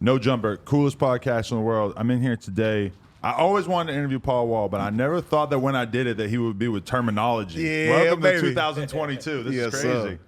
No Jumper, coolest podcast in the world. I'm in here today. I always wanted to interview Paul Wall, but I never thought that when I did it that he would be with Termanology. Yeah, Welcome baby. to 2022. This is crazy. Sir.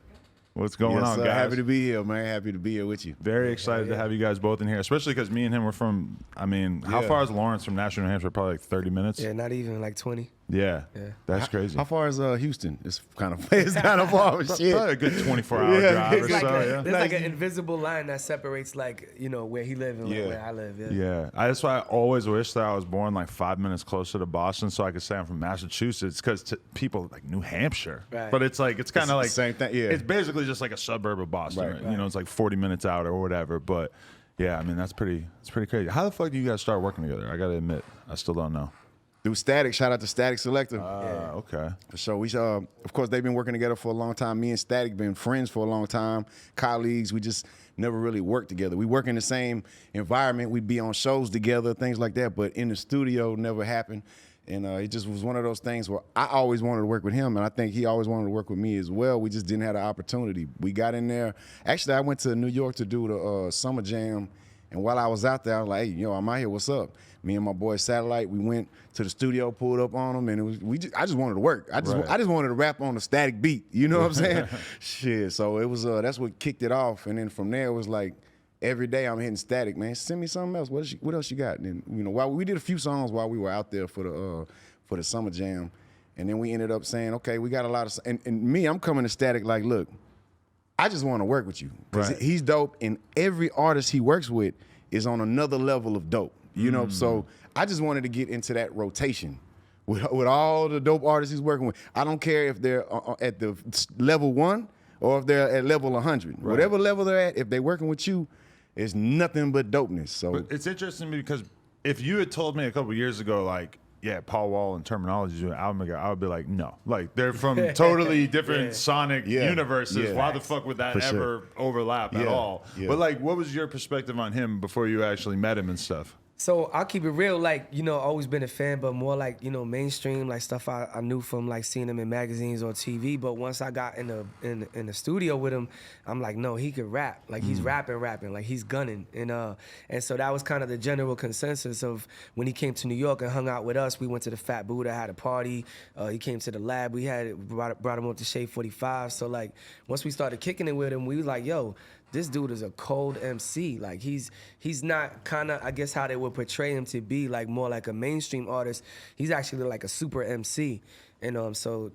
What's going on, sir. guys? Happy to be here, man. Happy to be here with you. Very excited to have you guys both in here, especially because me and him were from, how far is Lawrence from Nashville, New Hampshire? Probably like 30 minutes? Yeah, not even like 20. Yeah. That's crazy. How far is Houston? It's kind of far. Shit. Probably a good 24-hour drive or It's like so. there's like an invisible line that separates where he lives and where I live. Yeah, that's why I always wish that I was born like 5 minutes closer to Boston, so I could say I'm from Massachusetts. Because people like New Hampshire, Right. but it's kind of like the same thing. Yeah, it's basically just like a suburb of Boston. Right. You know, it's like 40 minutes out or whatever. But yeah, I mean that's pretty crazy. How the fuck do you guys start working together? I gotta admit, I still don't know. through Statik. Shout out to Statik Selektah. Okay. So we, of course, they've been working together for a long time. Me and Statik been friends for a long time, colleagues. We just never really worked together. We work in the same environment. We'd be on shows together, things like that. But in the studio, never happened. And it just was one of those things where I always wanted to work with him, and I think he always wanted to work with me as well. We just didn't have the opportunity. We got in there. Actually, I went to New York to do the Summer Jam, and while I was out there, I was like, hey, I'm out here, what's up? Me and my boy Satellite, we went to the studio, pulled up on him, and I just wanted to work. I just wanted to rap on the Statik beat. You know what I'm saying? Shit. So it was that's what kicked it off, and then from there it was like every day I'm hitting Statik, man. Send me something else. What else you got? And then, while we did a few songs while we were out there for the Summer Jam, and then we ended up saying, okay, we got a lot of, and me, I'm coming to Statik like, look, I just want to work with you because he's dope, and every artist he works with is on another level of dope. You know, so I just wanted to get into that rotation with all the dope artists he's working with. I don't care if they're at the level 1 or if they're at level 100. Right. Whatever level they're at, if they're working with you, it's nothing but dopeness. So but it's interesting because if you had told me a couple years ago, like, yeah, Paul Wall and Termanology doing an album together, I would be like, no. Like, they're from totally different sonic universes. Yeah. Why the fuck would that ever overlap at all? Yeah. But, like, what was your perspective on him before you actually met him and stuff? So I'll keep it real, always been a fan, but more mainstream, like stuff I knew from like seeing him in magazines or TV. But once I got in the studio with him, I'm like, no, he could rap. Like he's rapping, like he's gunning. And so that was kind of the general consensus of when he came to New York and hung out with us. We went to the Fat Buddha, had a party. He came to the lab. We brought him up to Shade 45. So like once we started kicking it with him, we was like, yo, this dude is a cold MC. Like he's not kind of, I guess how they would portray him to be, like more like a mainstream artist. He's actually like a super MC. And so,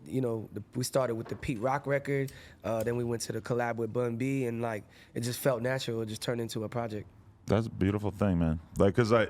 we started with the Pete Rock record. Then we went to the collab with Bun B, and like it just felt natural. It just turned into a project. That's a beautiful thing, man. Like, cause I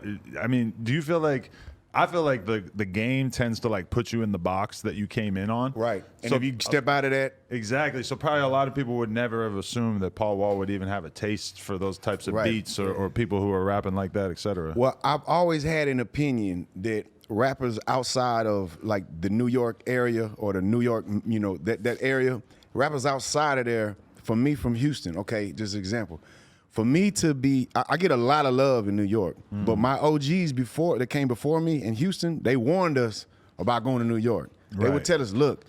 mean, do you feel like, I feel like the game tends to like put you in the box that you came in on. Right. And so if you step out of that. Exactly. So probably a lot of people would never have assumed that Paul Wall would even have a taste for those types of beats or people who are rapping like that, et cetera. Well, I've always had an opinion that rappers outside of like the New York area or the New York, that area, rappers outside of there, for me from Houston, okay, just an example. For me to be, I get a lot of love in New York, but my OGs that came before me in Houston, they warned us about going to New York. They would tell us, look,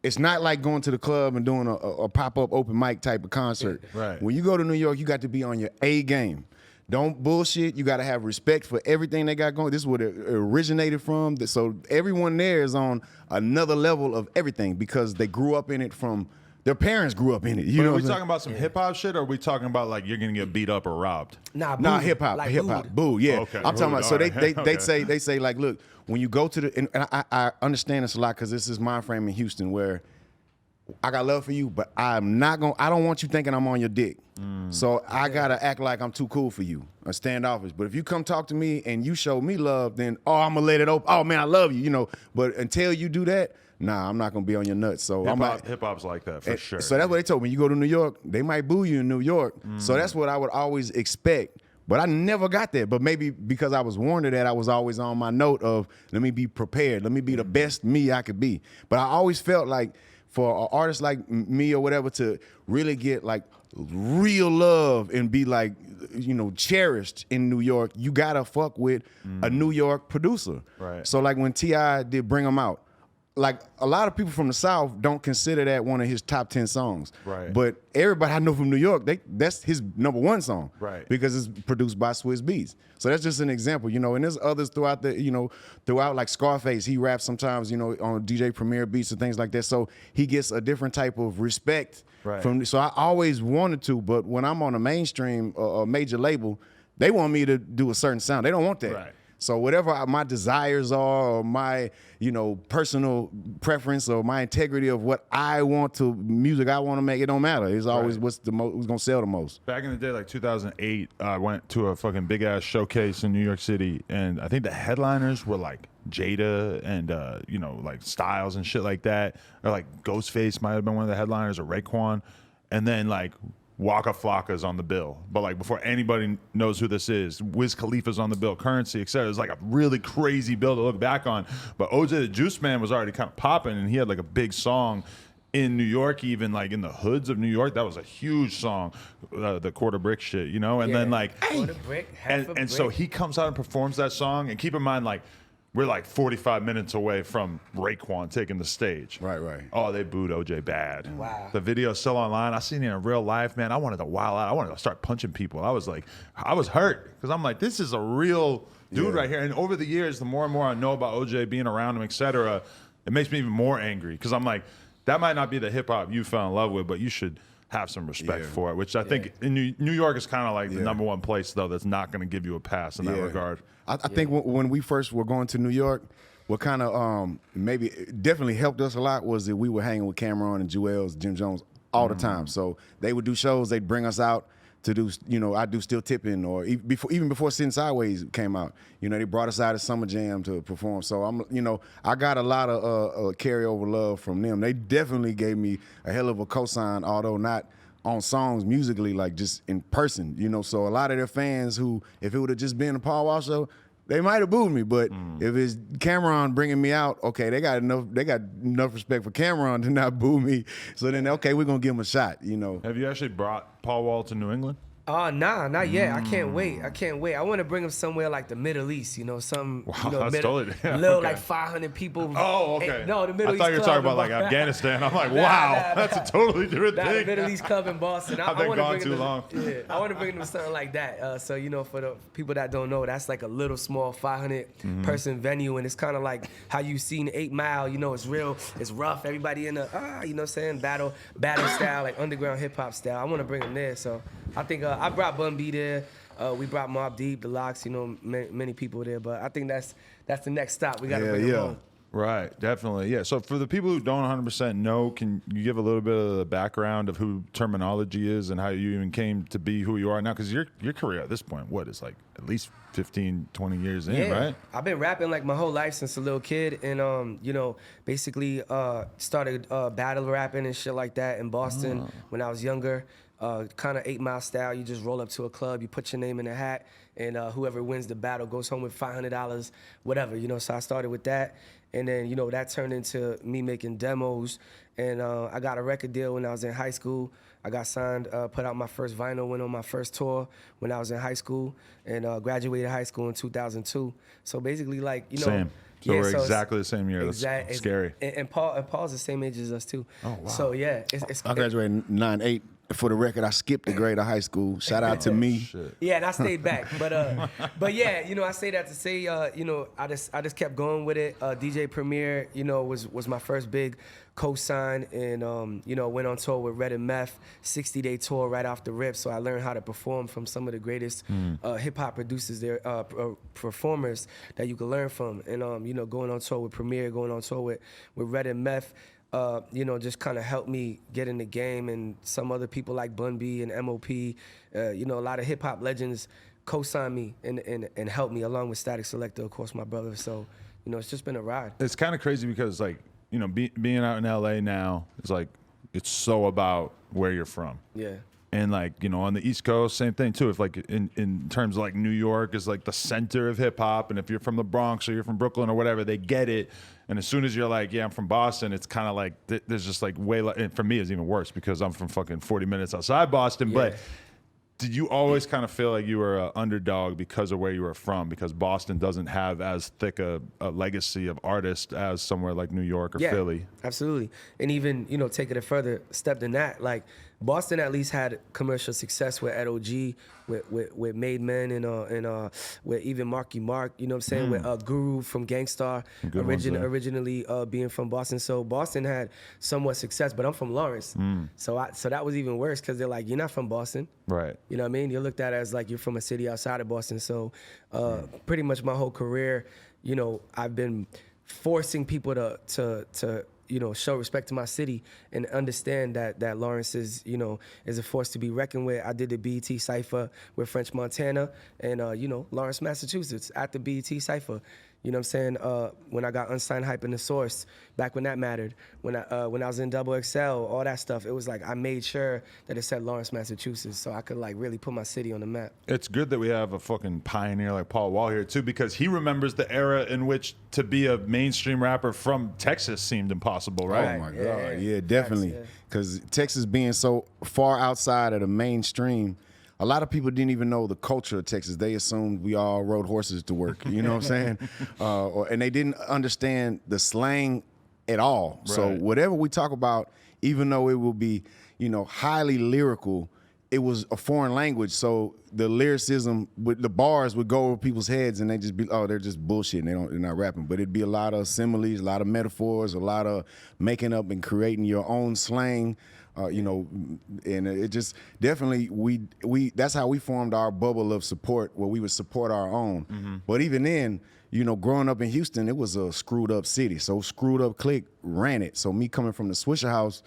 it's not like going to the club and doing a pop-up open mic type of concert. Right. When you go to New York, you got to be on your A game. Don't bullshit. You got to have respect for everything they got going. This is where it originated from. So everyone there is on another level of everything because they grew up in it from. Their parents grew up in it. You know, are we talking about some hip hop shit, or are we talking about like you're gonna get beat up or robbed? Nah, hip hop, like hip hop, boo, yeah. Okay, I'm talking about. So right. they say like, look, when you go to the, and I understand this a lot because this is my frame in Houston where I got love for you, but I don't want you thinking I'm on your dick. So I gotta act like I'm too cool for you, or standoffish. But if you come talk to me and you show me love, then I'm gonna let it open. Oh man, I love you, But until you do that. Nah, I'm not gonna be on your nuts. So Hip hop's like that for sure. So that's what they told me. When you go to New York, they might boo you in New York. So that's what I would always expect. But I never got there. But maybe because I was warned of that, I was always on my note of let me be prepared. Let me be the best me I could be. But I always felt like for an artist like me or whatever to really get like real love and be like, cherished in New York, you gotta fuck with a New York producer. Right. So like when T.I. did Bring 'Em Out, like a lot of people from the South don't consider that one of his top 10 songs. Right. But everybody I know from New York, that's his #1 song. Right. Because it's produced by Swiss Beats. So that's just an example, you know, and there's others throughout throughout like Scarface, he raps sometimes, you know, on DJ Premier beats and things like that. So he gets a different type of respect from, so I always wanted to, but when I'm on a mainstream or a major label, they want me to do a certain sound. They don't want that. Right. So whatever my desires are, or my, you know, personal preference, or my integrity of what I want to music I want to make, it don't matter. It's always what's gonna sell the most. Back in the day, like 2008, I went to a fucking big ass showcase in New York City, and I think the headliners were like Jada and you know, like Styles and shit like that, or like Ghostface might have been one of the headliners, or Raekwon, and then like Waka Flocka's on the bill. But like before anybody knows who this is, Wiz Khalifa's on the bill, Currency, etc. It's like a really crazy bill to look back on. But OJ the Juice Man was already kind of popping, and he had like a big song in New York, even like in the hoods of New York. That was a huge song, the Quarter Brick shit, you know? And then like, Quarter brick, half a brick. so he comes out and performs that song, and keep in mind, like, we're like 45 minutes away from Raekwon taking the stage. Right, right. Oh, they booed OJ bad. Wow. The video's still online. I seen it in real life, man. I wanted to wild out. I wanted to start punching people. I was hurt because I'm like, this is a real dude right here. And over the years, the more and more I know about OJ, being around him, etc., it makes me even more angry because I'm like, that might not be the hip hop you fell in love with, but you should have some respect for it, which I think in New York is kind of like the #1 place, though, that's not going to give you a pass in that regard. I think when we first were going to New York, what kind of maybe definitely helped us a lot was that we were hanging with Cameron and Jewels, Jim Jones all the time. So they would do shows, they'd bring us out to do, you know, I do Still Tipping, or even before Sitting Sideways came out, you know, they brought us out at Summer Jam to perform. So I'm, you know, I got a lot of carryover love from them. They definitely gave me a hell of a cosign, although not on songs musically, like just in person, you know. So a lot of their fans who, if it would have just been a Paul Wall show, they might have booed me. But if it's Cameron bringing me out, okay, they got enough respect for Cameron to not boo me. So then, okay, we're gonna give him a shot, you know. Have you actually brought Paul Wall to New England? Nah, not yet. I can't wait. I want to bring him somewhere like the Middle East, you know, Wow, you know, that's totally little like 500 people. Oh, okay. No, the Middle East. I thought you were talking about like Afghanistan. I'm like, wow, that's a totally different thing. The Middle East Club in Boston. I've been gone too long. Yeah, I want to bring him to something like that. So, you know, for the people that don't know, that's like a little small 500 person venue, and it's kind of like how you seen 8 Mile. You know, it's real, it's rough. Everybody in the you know what I'm saying, battle style, like underground hip hop style. I want to bring him there. So I think I brought Bun B there. We brought Mobb Deep, the Locks, you know, many people there. But I think that's the next stop. We got to bring him home. Right, definitely. Yeah. So for the people who don't 100% know, can you give a little bit of the background of who Termanology is and how you even came to be who you are now? Because your career at this point, what, is like at least 15, 20 years in, right? I've been rapping like my whole life since a little kid, and you know, basically started battle rapping and shit like that in Boston when I was younger. Kind of 8 Mile style. You just roll up to a club, you put your name in a hat, and whoever wins the battle goes home with $500, whatever, you know. So I started with that, and then, you know, that turned into me making demos, and I got a record deal when I was in high school. I got signed, put out my first vinyl, went on my first tour when I was in high school, and graduated high school in 2002. So basically, like, you know. Same. So we're exactly the same year. Exactly. That's scary. And Paul's the same age as us too. Oh wow. So yeah, I graduated in 98. For the record, I skipped a grade of high school. Shout out to me. Shit. Yeah, and I stayed back. But yeah, you know, I say that to say, you know, I just kept going with it. DJ Premier, you know, was my first big co-sign, and you know, went on tour with Red and Meth, 60-day tour right off the rip. So I learned how to perform from some of the greatest hip hop producers there, performers that you could learn from. And you know, going on tour with Premier, going on tour with Red and Meth. You know, just kind of helped me get in the game, and some other people like Bun B and MOP, you know, a lot of hip hop legends co-signed me and helped me, along with Statik Selektah, of course, my brother. So, you know, it's just been a ride. It's kind of crazy because, like, you know, being out in LA now, it's like, it's so about where you're from. Yeah. And like, you know, on the East Coast, same thing too. If like in terms of like New York is like the center of hip hop, and if you're from the Bronx or you're from Brooklyn or whatever, they get it. And as soon as you're like, yeah, I'm from Boston, it's kind of like there's just like way. And for me, it's even worse because I'm from fucking 40 minutes outside Boston. Yeah. But Did you always kind of feel like you were an underdog because of where you were from? Because Boston doesn't have as thick a legacy of artists as somewhere like New York or Philly. Absolutely. And even, you know, taking it further step than that, like Boston at least had commercial success with Ed O.G., with Made Men, and with even Marky Mark, you know what I'm saying, with Guru from Gangstar, originally being from Boston. So Boston had somewhat success, but I'm from Lawrence. So that was even worse because they're like, you're not from Boston. Right. You know what I mean? You're looked at as like you're from a city outside of Boston. So pretty much my whole career, you know, I've been forcing people to you know, show respect to my city and understand that Lawrence is, you know, is a force to be reckoned with. I did the BET Cypher with French Montana and, you know, Lawrence, Massachusetts at the BET Cypher. You know what I'm saying? When I got Unsigned Hype in the Source, back when that mattered, when I was in Double XL, all that stuff, it was like I made sure that it said Lawrence, Massachusetts, so I could like really put my city on the map. It's good that we have a fucking pioneer like Paul Wall here too, because he remembers the era in which to be a mainstream rapper from Texas seemed impossible, right? Oh my God, yeah, definitely. Because Texas being so far outside of the mainstream, a lot of people didn't even know the culture of Texas. They assumed we all rode horses to work. You know what I'm saying? And they didn't understand the slang at all. Right. So whatever we talk about, even though it will be, you know, highly lyrical, it was a foreign language. So the lyricism with the bars would go over people's heads and they just be, oh, they're just bullshitting. They're not rapping. But it'd be a lot of similes, a lot of metaphors, a lot of making up and creating your own slang. You know, and it just definitely we that's how we formed our bubble of support where we would support our own. But even then, you know, growing up in Houston, it was a screwed up city. So screwed up clique ran it. So me coming from the Swisher House,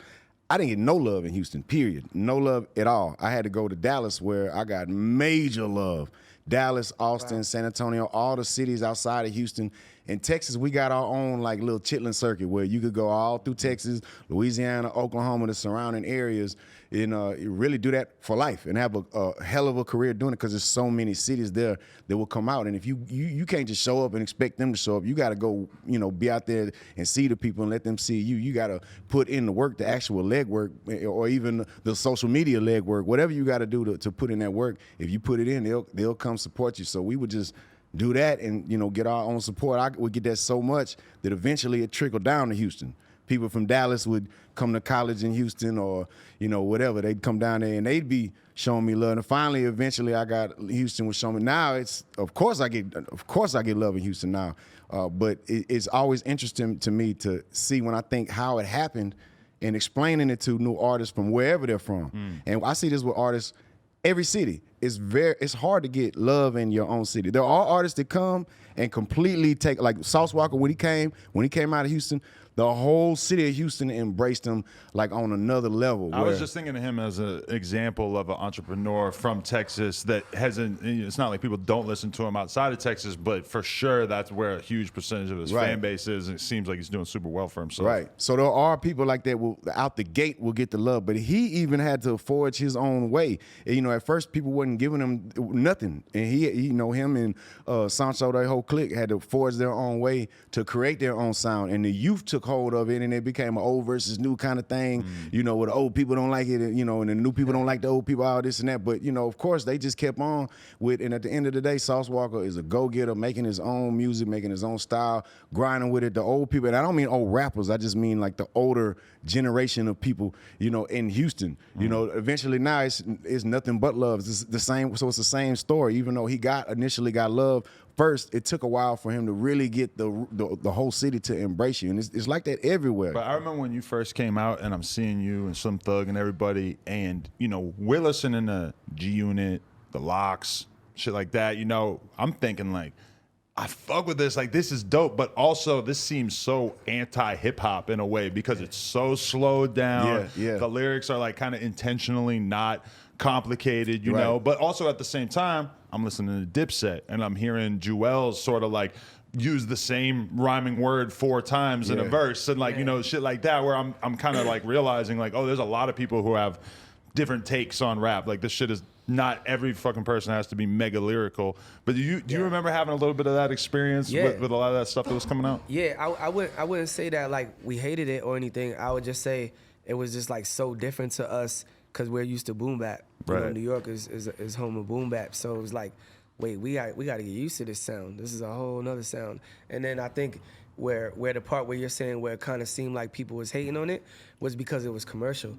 I didn't get no love in Houston, period. No love at all. I had to go to Dallas where I got major love. Dallas, Austin, San Antonio, all the cities outside of Houston. In Texas, we got our own like little chitlin circuit where you could go all through Texas, Louisiana, Oklahoma, the surrounding areas, and really do that for life and have a hell of a career doing it because there's so many cities there that will come out. And if you can't just show up and expect them to show up, you got to go, you know, be out there and see the people and let them see you. You got to put in the work, the actual leg work, or even the social media leg work, whatever you got to do to put in that work. If you put it in, they'll come support you. So we would just do that and, you know, get our own support. I would get that so much that eventually it trickled down to Houston. People from Dallas would come to college in Houston or, you know, whatever. They'd come down there and they'd be showing me love. And finally, eventually, Houston was showing me. Now it's, of course I get love in Houston now. But it's always interesting to me to see when I think how it happened and explaining it to new artists from wherever they're from. And I see this with artists. Every city it's hard to get love in your own city. There are artists that come and completely take, like Sauce Walker when he came out of Houston, the whole city of Houston embraced him like on another level. I was just thinking of him as an example of an entrepreneur from Texas that hasn't, it's not like people don't listen to him outside of Texas, but for sure that's where a huge percentage of his fan base is, and it seems like he's doing super well for himself. Right. So there are people like that will out the gate will get the love, but he even had to forge his own way. And, you know, at first people wasn't giving him nothing, and he you know, him and Sancho, their whole clique had to forge their own way to create their own sound, and the youth took hold of it, and it became an old versus new kind of thing. You know, where the old people don't like it, and, you know, and the new people don't like the old people, all this and that. But, you know, of course, they just kept on with, and at the end of the day, Sauce Walker is a go-getter, making his own music, making his own style, grinding with it. The old people, and I don't mean old rappers, I just mean like the older generation of people, you know, in Houston. You know, eventually now it's nothing but love. It's the same, so it's the same story. Even though he initially got love first, it took a while for him to really get the whole city to embrace you, and it's like that everywhere. But I remember when you first came out, and I'm seeing you and Slim Thug and everybody, and, you know, we're listening to G-Unit, The Lox, shit like that. You know, I'm thinking like, I fuck with this, like this is dope, but also this seems so anti-hip-hop in a way because it's so slowed down. Yeah. The lyrics are like kind of intentionally not complicated, you know, but also at the same time, I'm listening to Dipset and I'm hearing Jewels sort of like use the same rhyming word 4 times in a verse and like, you know, shit like that, where I'm kind of like realizing like, oh, there's a lot of people who have different takes on rap. Like this shit is not every fucking person has to be mega lyrical. But do you remember having a little bit of that experience with a lot of that stuff that was coming out? Yeah, I wouldn't say that like we hated it or anything. I would just say it was just like so different to us because we're used to boom bap. You know, Right. New York is home of boom bap. So it was like, wait, we got to get used to this sound. This is a whole nother sound. And then I think where the part where you're saying where it kind of seemed like people was hating on it was because it was commercial.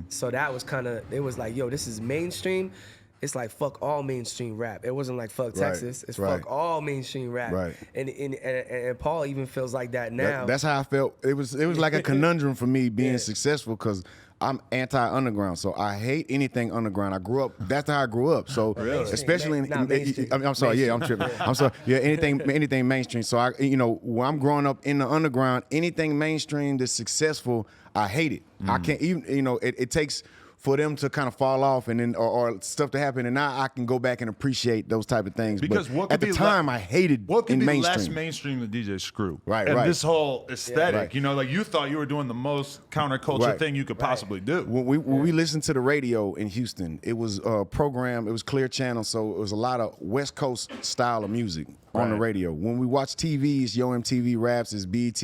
So that was kind of, it was like, yo, this is mainstream. It's like fuck all mainstream rap. It wasn't like fuck Texas. It's fuck all mainstream rap. Right. And Paul even feels like that now. That's how I felt. It was like a conundrum for me being successful because I'm anti-underground, so I hate anything underground. I grew up. That's how I grew up. So especially mainstream. I'm sorry. Yeah, I'm tripping. I'm sorry. Yeah, anything mainstream. So when I'm growing up in the underground, anything mainstream that's successful, I hate it. I can't even. It takes for them to kind of fall off and then or stuff to happen, and now I can go back and appreciate those type of things. Because but at the time, I hated what could be mainstream. less mainstream than DJ Screw, Right, and right. this whole aesthetic. Yeah. Like you thought you were doing the most counterculture thing you could possibly do. When we listened to the radio in Houston, it was a program. It was Clear Channel, so it was a lot of West Coast style of music on the radio. When we watch TVs, Yo MTV Raps, is BET,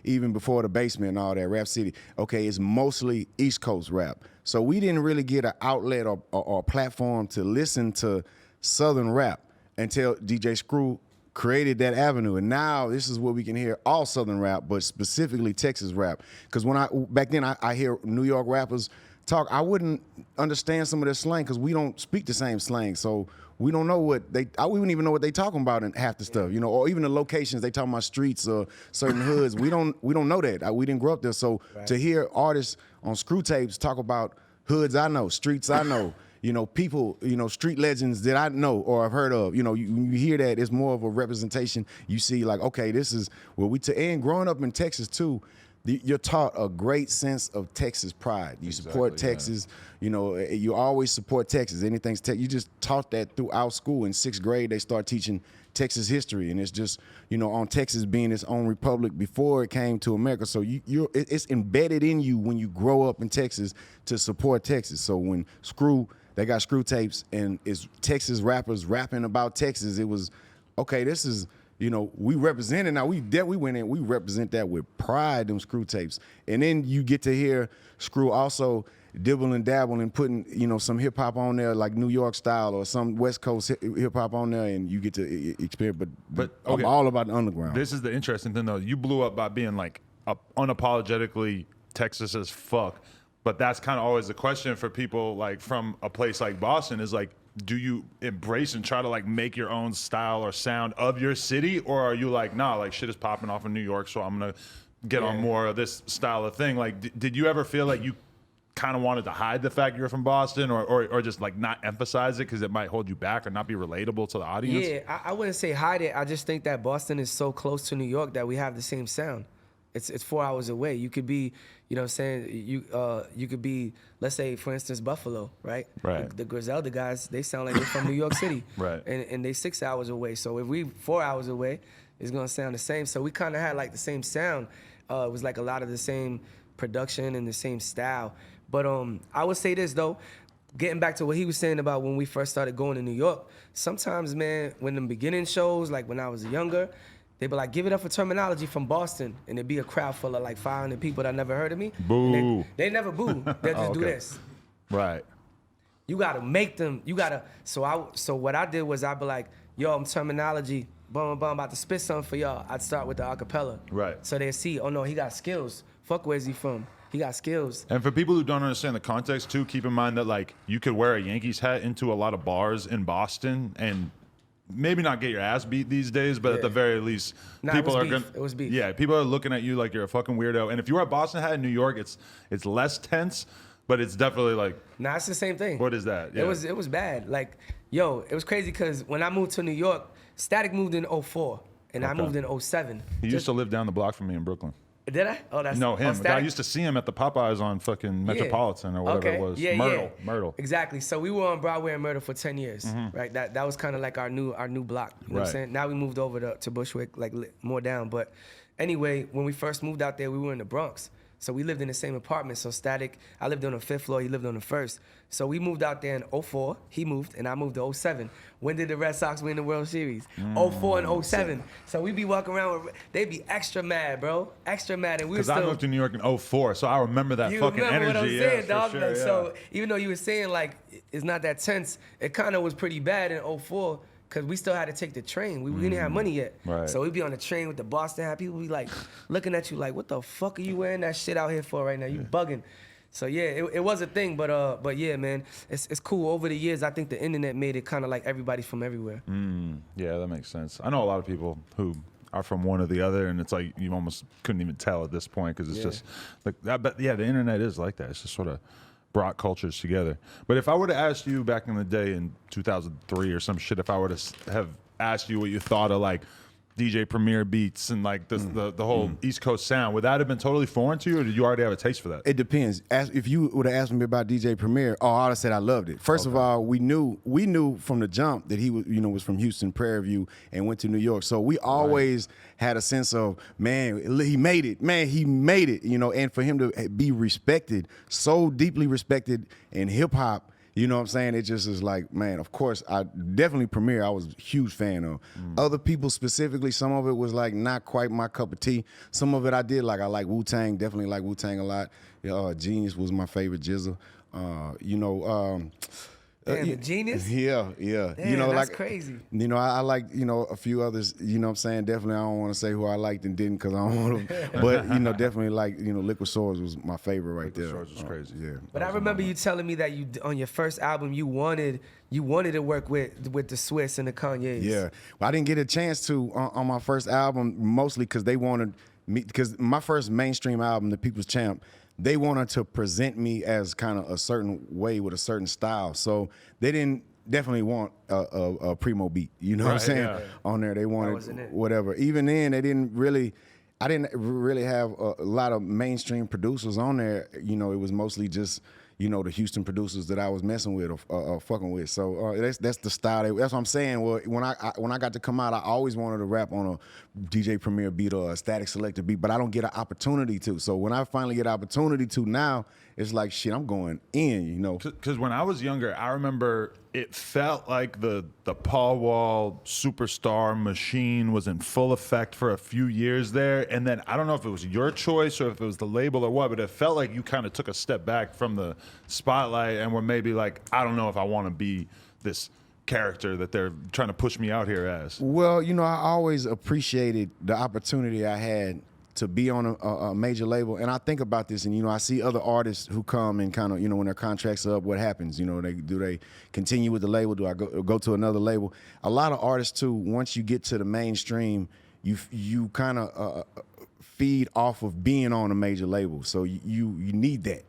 even before the Basement and all that, Rap City. Okay, it's mostly East Coast rap. So we didn't really get an outlet or platform to listen to Southern rap until DJ Screw created that avenue. And now this is where we can hear all Southern rap, but specifically Texas rap. Because back then I hear New York rappers talk, I wouldn't understand some of their slang because we don't speak the same slang. So we don't know I wouldn't even know what they talking about in half the stuff, or even the locations they talking about, streets or certain hoods. We don't know that. We didn't grow up there. So to hear artists on Screw tapes talk about hoods I know, streets I know, people, street legends that I know or have heard of, you hear that, it's more of a representation. You see like, okay, this is what and growing up in Texas too, you're taught a great sense of Texas pride. You support Texas, you always support Texas. Anything's you just taught that throughout school. In 6th grade, they start teaching Texas history, and it's just, on Texas being its own republic before it came to America. So it's embedded in you when you grow up in Texas to support Texas. So when they got Screw tapes and it's Texas rappers rapping about Texas, it was, okay, this is, we represent it now. We went in, we represent that with pride, them Screw tapes. And then you get to hear Screw also dibble and dabble and putting, some hip hop on there like New York style or some West Coast hip hop on there, and you get to experience. But okay, I'm all about the underground. This is the interesting thing though. You blew up by being like unapologetically Texas as fuck. But that's kind of always the question for people like from a place like Boston is like, do you embrace and try to like make your own style or sound of your city, or are you like, nah, like shit is popping off in New York, so I'm gonna get on more of this style of thing? Like, did you ever feel like you kind of wanted to hide the fact you're from Boston, or just like not emphasize it because it might hold you back or not be relatable to the audience? Yeah, I wouldn't say hide it. I just think that Boston is so close to New York that we have the same sound. It's 4 hours away. You could be, you know what I'm saying, you could be, let's say, for instance, Buffalo, right? Right. The Griselda guys, they sound like they're from New York City. Right. And they 6 hours away. So if we 4 hours away, it's gonna sound the same. So we kind of had like the same sound. It was like a lot of the same production and the same style. But I would say this though, getting back to what he was saying about when we first started going to New York, sometimes, man, when the beginning shows, like when I was younger, they'd be like, give it up for Termanology from Boston. And it'd be a crowd full of like 500 people that never heard of me. Boo. They never boo. They'll just do okay. this. Right. You gotta make them, so what I did was I'd be like, yo, I'm Termanology, boom, boom, about to spit something for y'all. I'd start with the acapella. Right. So they'd see, oh no, he got skills. Fuck, where's he from? He got skills. And for people who don't understand the context too, keep in mind that like you could wear a Yankees hat into a lot of bars in Boston and maybe not get your ass beat these days, but at the very least, people are gonna. It was beef. Yeah, people are looking at you like you're a fucking weirdo. And if you wear a Boston hat in New York, it's less tense, but it's definitely like. Nah, it's the same thing. What is that? Yeah. It was bad. Like, yo, it was crazy because when I moved to New York, Statik moved in 04 and I moved in 07. He used to live down the block from me in Brooklyn. Did I? Oh, that's No, him. Statik? I used to see him at the Popeyes on fucking Metropolitan or whatever it was. Yeah, Myrtle. Exactly. So we were on Broadway and Myrtle for 10 years, right? That was kind of like our new block. You know what I'm saying? Now we moved over to Bushwick, like more down. But anyway, when we first moved out there, we were in the Bronx. So we lived in the same apartment. So Statik, I lived on the 5th floor, he lived on the 1st. So we moved out there in 04, he moved, and I moved to 07. When did the Red Sox win the World Series? 04 and 07. So we be walking around with, they be extra mad, bro. Extra mad. And we were Because I still, moved to New York in 04, so I remember that you fucking remember energy. what I'm yeah, saying, for dog? sure, Like, yeah. so even though you were saying like it's not that tense, it kind of was pretty bad in 04 because we still had to take the train. We didn't have money yet. Right. So we'd be on the train with the Boston hat. People be like looking at you like, what the fuck are you wearing that shit out here for right now? You bugging. So yeah, it was a thing, but yeah, man, it's cool. Over the years, I think the internet made it kind of like everybody from everywhere. Yeah, that makes sense. I know a lot of people who are from one or the other, and it's like you almost couldn't even tell at this point because it's just like that. But yeah, the internet is like that. It's just sort of brought cultures together. But if I were to ask you back in the day in 2003 or some shit, if I were to have asked you what you thought of like DJ Premier beats and like the whole East Coast sound, would that have been totally foreign to you, or did you already have a taste for that? It depends. If you would have asked me about DJ Premier, I would have said I loved it. First of all, we knew from the jump that he was from Houston, Prairie View, and went to New York. So we always had a sense of, man, he made it. Man, he made it. And for him to be respected, so deeply respected in hip hop. You know what I'm saying? It just is like, man, of course, I definitely Premier, I was a huge fan of. Other people specifically, some of it was like not quite my cup of tea. Some of it I did like. I like Wu-Tang, definitely like Wu-Tang a lot. Genius was my favorite Jizza. Damn, the Genius? Yeah. Damn, that's crazy. I like, a few others, you know what I'm saying? Definitely I don't want to say who I liked and didn't because I don't want to. But, definitely like, Liquid Swords was my favorite right there. Liquid Swords was crazy. Yeah. But I remember you telling me that you on your first album you wanted to work with the Swiss and the Kanyes. Yeah. Well, I didn't get a chance to on my first album, mostly because they wanted me, because my first mainstream album, The People's Champ, they wanted to present me as kind of a certain way with a certain style. So they didn't definitely want a Primo beat. You know what I'm saying? Yeah. On there, they wasn't wanted it. whatever. Even then, I didn't really have a lot of mainstream producers on there. It was mostly just, the Houston producers that I was messing with or fucking with. So that's the style. That's what I'm saying. Well, when I got to come out, I always wanted to rap on a DJ Premier beat or a Statik Selektah beat, but I don't get an opportunity to. So when I finally get an opportunity to now, it's like, shit, I'm going in, Because when I was younger, I remember it felt like the Paul Wall superstar machine was in full effect for a few years there. And then I don't know if it was your choice or if it was the label or what, but it felt like you kind of took a step back from the spotlight and were maybe like, I don't know if I want to be this character that they're trying to push me out here as. Well, I always appreciated the opportunity I had to be on a major label. And I think about this and, I see other artists who come and kind of, when their contracts are up, what happens? Do they continue with the label? Do I go to another label? A lot of artists too, once you get to the mainstream, you kind of feed off of being on a major label. So you need that,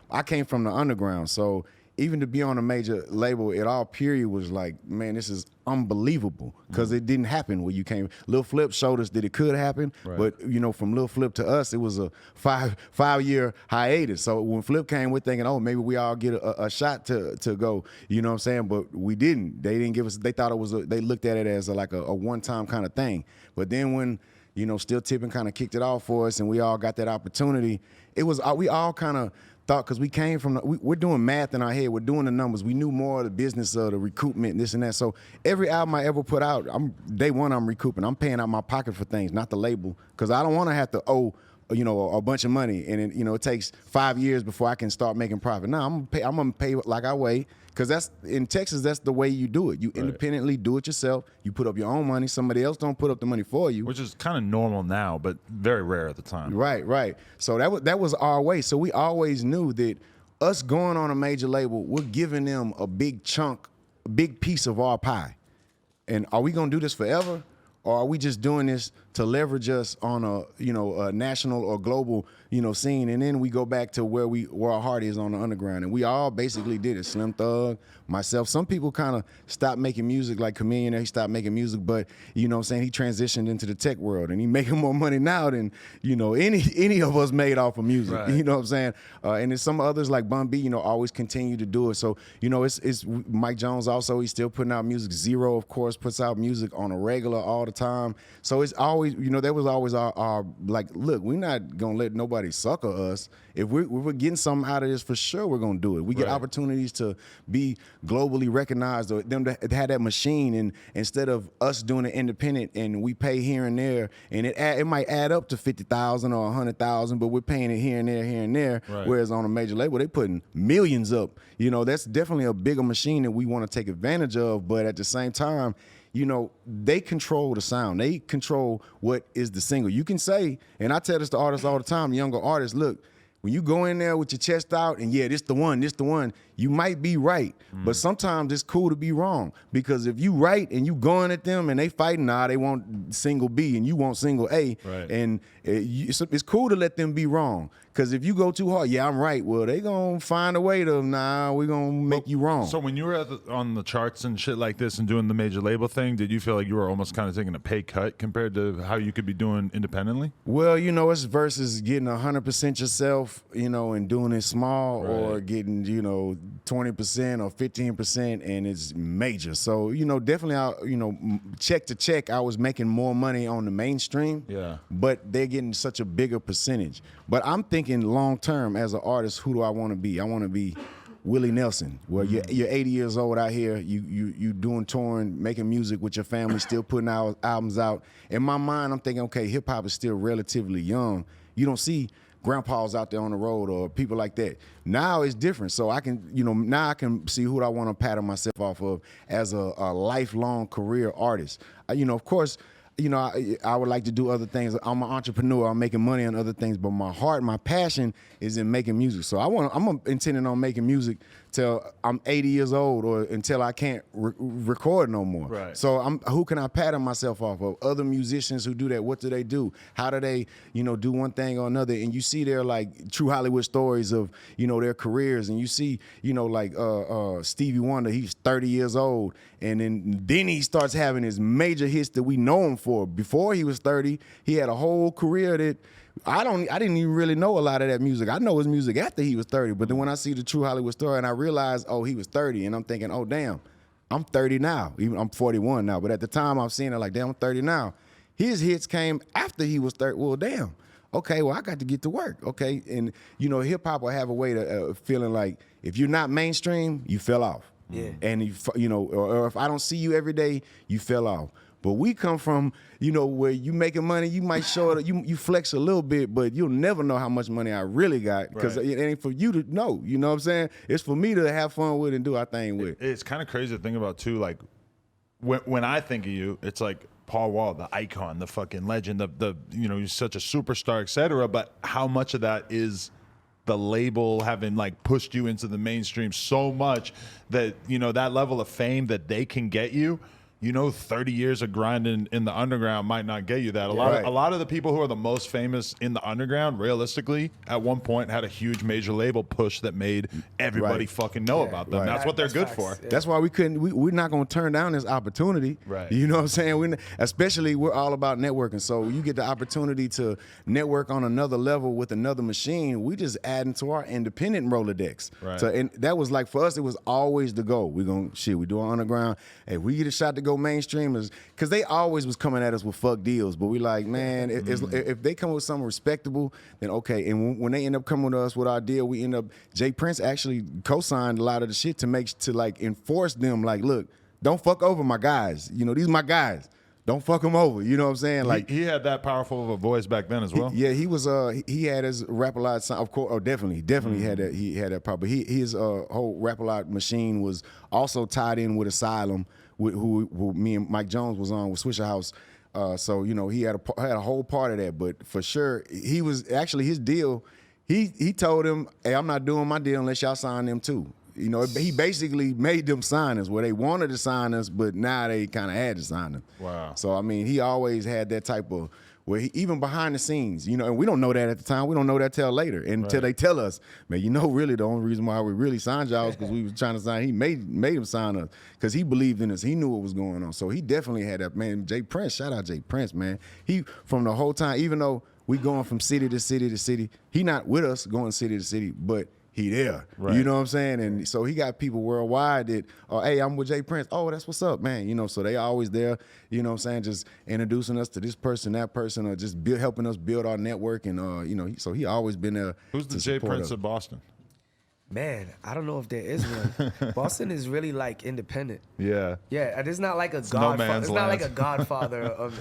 I came from the underground, so even to be on a major label at all period was like, man, this is unbelievable because it didn't happen when you came. Lil Flip showed us that it could happen, but from Lil Flip to us, it was a five-year hiatus. So when Flip came, we're thinking, oh, maybe we all get a shot to go. You know what I'm saying? But we didn't. They didn't give us. They thought it was. They looked at it as like a one-time kind of thing. But then when Still Tipping kind of kicked it off for us, and we all got that opportunity, it was we all kind of thought, because we came from, we're doing math in our head, we're doing the numbers, we knew more of the business of the recoupment and this and that. So every album I ever put out, day one I'm recouping. I'm paying out my pocket for things, not the label, because I don't want to have to owe a bunch of money, and it takes 5 years before I can start making profit. No, I'm gonna pay like I weigh, because that's in Texas. That's the way you do it. You independently do it yourself. You put up your own money. Somebody else don't put up the money for you, which is kind of normal now, but very rare at the time. Right. So that was our way. So we always knew that us going on a major label, we're giving them a big chunk, a big piece of our pie. And are we gonna do this forever? Or are we just doing this to leverage us on a national or global scene, and then we go back to where our heart is on the underground? And we all basically did it. Slim Thug, myself. Some people kind of stopped making music, like Chameleon. He stopped making music, but he transitioned into the tech world, and he making more money now than any of us made off of music. Right. You know what I'm saying? And then some others like Bun B, always continue to do it. So it's Mike Jones also. He's still putting out music. Zero, of course, puts out music on a regular all the time. So it's always, that was always our like, look, we're not gonna let nobody sucker us. If we're getting something out of this, for sure we're gonna do it. We get opportunities to be globally recognized, or them to have that machine, and instead of us doing it independent and we pay here and there, and it might add up to 50,000 or 100,000, but we're paying it here and there. Right. Whereas on a major label, they putting millions up. That's definitely a bigger machine that we want to take advantage of. But at the same time, they control the sound. They control what is the single. You can say, and I tell this to artists all the time, younger artists, look, when you go in there with your chest out and this the one, you might be right. But sometimes it's cool to be wrong, because if you right and you going at them and they fighting, they want single B and you want single A. Right. And it's cool to let them be wrong. Because if you go too hard, I'm right. Well, they going to find a way to, we're going to make you wrong. So when you were on the charts and shit like this and doing the major label thing, did you feel like you were almost kind of taking a pay cut compared to how you could be doing independently? Well, it's versus getting 100% yourself, and doing it small, or getting, 20% or 15%, and it's major. So, definitely, check to check, I was making more money on the mainstream. Yeah. But they're getting such a bigger percentage. But I'm thinking long term as an artist, who do I want to be? I want to be Willie Nelson, where you're 80 years old out here, you doing touring, making music with your family, still putting out albums out. In my mind, I'm thinking, okay, hip hop is still relatively young. You don't see grandpas out there on the road or people like that. Now it's different. So I can, now I can see who I want to pattern myself off of as a lifelong career artist. Of course, I would like to do other things. I'm an entrepreneur. I'm making money on other things, but my heart, my passion is in making music. So I'm intending on making music till I'm 80 years old, or until I can't record no more. Right. So who can I pattern myself off of? Other musicians who do that. What do they do? How do they, do one thing or another? And you see their like true Hollywood stories of, their careers. And you see, like Stevie Wonder, he's 30 years old. And then he starts having his major hits that we know him for. Before he was 30, he had a whole career that I didn't even really know a lot of that music. I know his music after he was 30. But then when I see the true Hollywood story and I realize, he was 30, and I'm thinking, oh, damn, I'm 30 now. Even I'm 41 now. But at the time I'm seeing it like, damn, I'm 30 now. His hits came after he was 30. Well, damn. Okay, well, I got to get to work. Okay. And, hip hop will have a way to feeling like if you're not mainstream, you fell off. Yeah. And, or if I don't see you every day, you fell off. But we come from, where you making money, you might show it, you flex a little bit, but you'll never know how much money I really got, because it ain't for you to know. You know what I'm saying? It's for me to have fun with and do our thing with. It's kind of crazy to think about too. Like when I think of you, it's like Paul Wall, the icon, the fucking legend, you're such a superstar, etc. But how much of that is the label having like pushed you into the mainstream so much that that level of fame that they can get you? 30 years of grinding in the underground might not get you that. A lot of the people who are the most famous in the underground, realistically, at one point had a huge major label push that made everybody fucking know about them. That's what they're good for. Yeah. That's why we're not going to turn down this opportunity. Right. You know what I'm saying? We're all about networking. So you get the opportunity to network on another level with another machine. We just adding to our independent Rolodex. Right. So, and that was like, for us, it was always the goal. We do our underground. Hey, we get a shot to go mainstream, because they always was coming at us with fuck deals, but we like, man, if they come with something respectable, then okay. And when they end up coming to us with our deal, we end up, Jay Prince actually co-signed a lot of the shit to like enforce them, like, look, don't fuck over my guys. These are my guys. Don't fuck them over. You know what I'm saying? Like he had that powerful of a voice back then as well. He was he had his Rap-A-Lot sound, of course. Oh, definitely had that. He had that problem. His whole Rap-A-Lot machine was also tied in with Asylum, who me and Mike Jones was on with Swishahouse. So he had a whole part of that. But for sure, he was actually, his deal. He told him, hey, I'm not doing my deal unless y'all sign them too. He basically made them sign us where they wanted to sign us, but now they kind of had to sign them. Wow. So, I mean, he always had that type of, where even behind the scenes, and we don't know that at the time. We don't know that till later, until they tell us, man, really the only reason why we really signed y'all is because we was trying to sign. He made him sign us because he believed in us. He knew what was going on. So he definitely had that, man. Jay Prince, shout out Jay Prince, man. He, from the whole time, even though we going from city to city to city, he not with us going city to city, but he there. Right. You know what I'm saying? And so he got people worldwide that, hey, I'm with Jay Prince. Oh, that's what's up, man. You know, so they always there, you know what I'm saying, just introducing us to this person, that person, or just helping us build our network. And, you know, so he always been there. Who's the Jay Prince of Boston? Man, I don't know if there is one. Boston is really like independent. Yeah. Yeah, it's not like a no godfather. man's It's not land. like a godfather of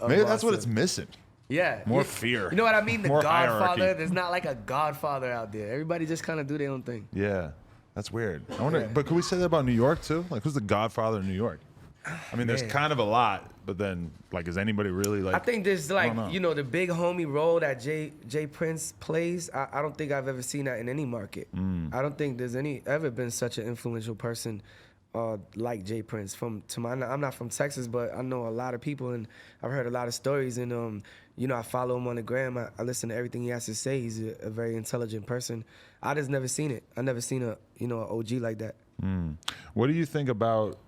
Maybe that's what Boston. it's missing. Yeah. More fear. You know what I mean? The More Godfather. hierarchy. There's not like a Godfather out there. Everybody just kind of do their own thing. Yeah. That's weird. I wonder, Yeah. but could we say that about New York too? Like, who's the Godfather of New York? I mean, there's Man. kind of a lot, but then, like, is anybody really like? I think there's like, know. you know, the big homie role that Jay Prince plays. I don't think I've ever seen that in any market. I don't think there's ever been such an influential person like Jay Prince. I'm not from Texas, but I know a lot of people, and I've heard a lot of stories. And you know, I follow him on the gram. I listen to everything he has to say. He's a very intelligent person. I just never seen it. I never seen an OG like that. What do you think about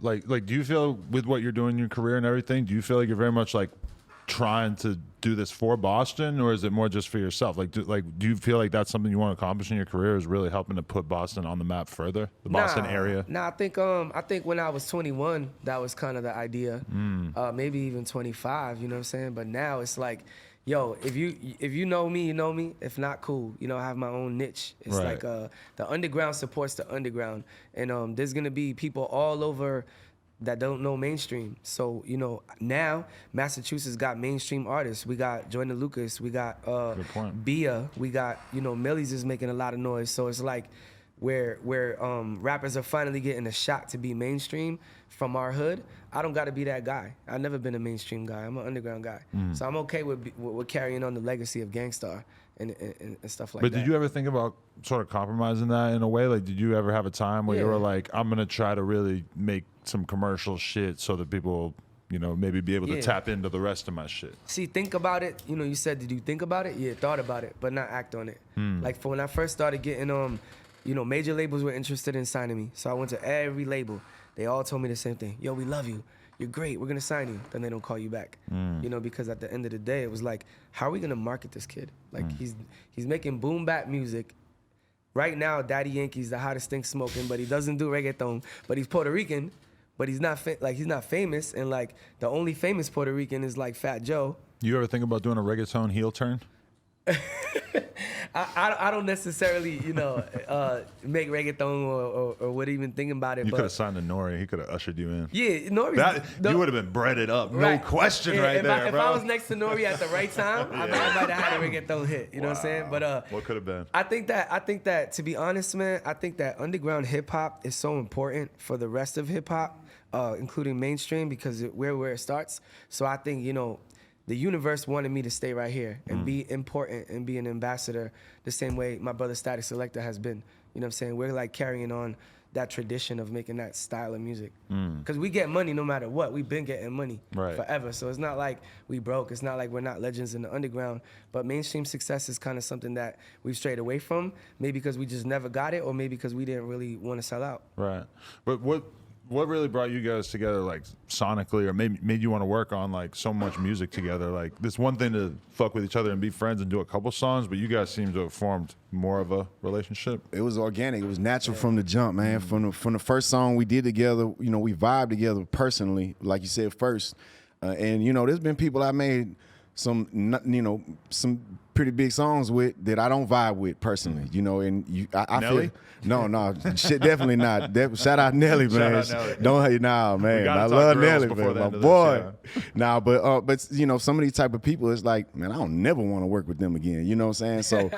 like do you feel with what you're doing in your career and everything, do you feel like you're very much like trying to do this for Boston, or is it more just for yourself? Like do you feel like that's something you want to accomplish in your career, is really helping to put Boston on the map further, the Boston area? Nah, I think when I was 21, that was kind of the idea. Maybe even 25, you know what I'm saying? But now it's like, yo, if you know me, you know me. If not, cool. You know, I have my own niche. It's Right. like the underground supports the underground, and there's gonna be people all over that don't know mainstream. So, you know, now Massachusetts got mainstream artists. We got Joyner Lucas. We got Good point. Bia. We got, you know, Millie's is making a lot of noise. So it's like where rappers are finally getting a shot to be mainstream from our hood. I don't got to be that guy. I've never been a mainstream guy. I'm an underground guy. So I'm okay with carrying on the legacy of Gangstar and stuff like But that. did you ever think about sort of compromising that in a way? Like, did you ever have a time where you Yeah. were like, I'm gonna try to really make some commercial shit so that people, you know, maybe be able to Yeah. tap into the rest of my shit? See, think about it. You know, you said, did you think about it? Yeah, thought about it, but not act on it. Like for when I first started getting, you know, major labels were interested in signing me. So I went to every label. They all told me the same thing. Yo, we love you. You're great. We're going to sign you. Then they don't call you back. You know, because at the end of the day, it was like, how are we going to market this kid? Like he's making boom bap music. Right now, Daddy Yankee's the hottest thing smoking, but he doesn't do reggaeton. But he's Puerto Rican, but he's not he's not famous. And like the only famous Puerto Rican is like Fat Joe. You ever think about doing a reggaeton heel turn? I don't necessarily, you know, make reggaeton or would even think about it. You but could have signed to Nori. He could have ushered you in. yeah, Nori. You would have been breaded up, right. no question, Yeah, right if there, if bro. I was next to Nori at the right time, I think I might have had a reggaeton hit. You know what I'm saying? But what could have been? I think that to be honest, man, I think that underground hip hop is so important for the rest of hip hop, including mainstream, because where it starts. So I think, you know, the universe wanted me to stay right here and be important and be an ambassador the same way my brother Statik Selektah has been. You know what I'm saying? We're like carrying on that tradition of making that style of music. Because we get money no matter what. We've been getting money Right. forever. So it's not like we broke. It's not like we're not legends in the underground. But mainstream success is kind of something that we've strayed away from, maybe because we just never got it, or maybe because we didn't really want to sell out. Right. But what really brought you guys together, like sonically, or made you want to work on like so much music together? Like, this one thing to fuck with each other and be friends and do a couple songs, but you guys seem to have formed more of a relationship. It was organic. It was natural from the jump, man. From the first song we did together, you know, we vibed together personally, like you said first. And you know, there's been people I made some pretty big songs with that I don't vibe with personally, you know. And I Nelly? feel no, shit, definitely not. Shout out Nelly, man. Shout out Nelly. Don't hate nah, man. gotta I talk love girls Nelly, before man, the my end of boy. this, Nah, but you know, some of these type of people, it's like, man, I don't never want to work with them again. You know what I'm saying? So,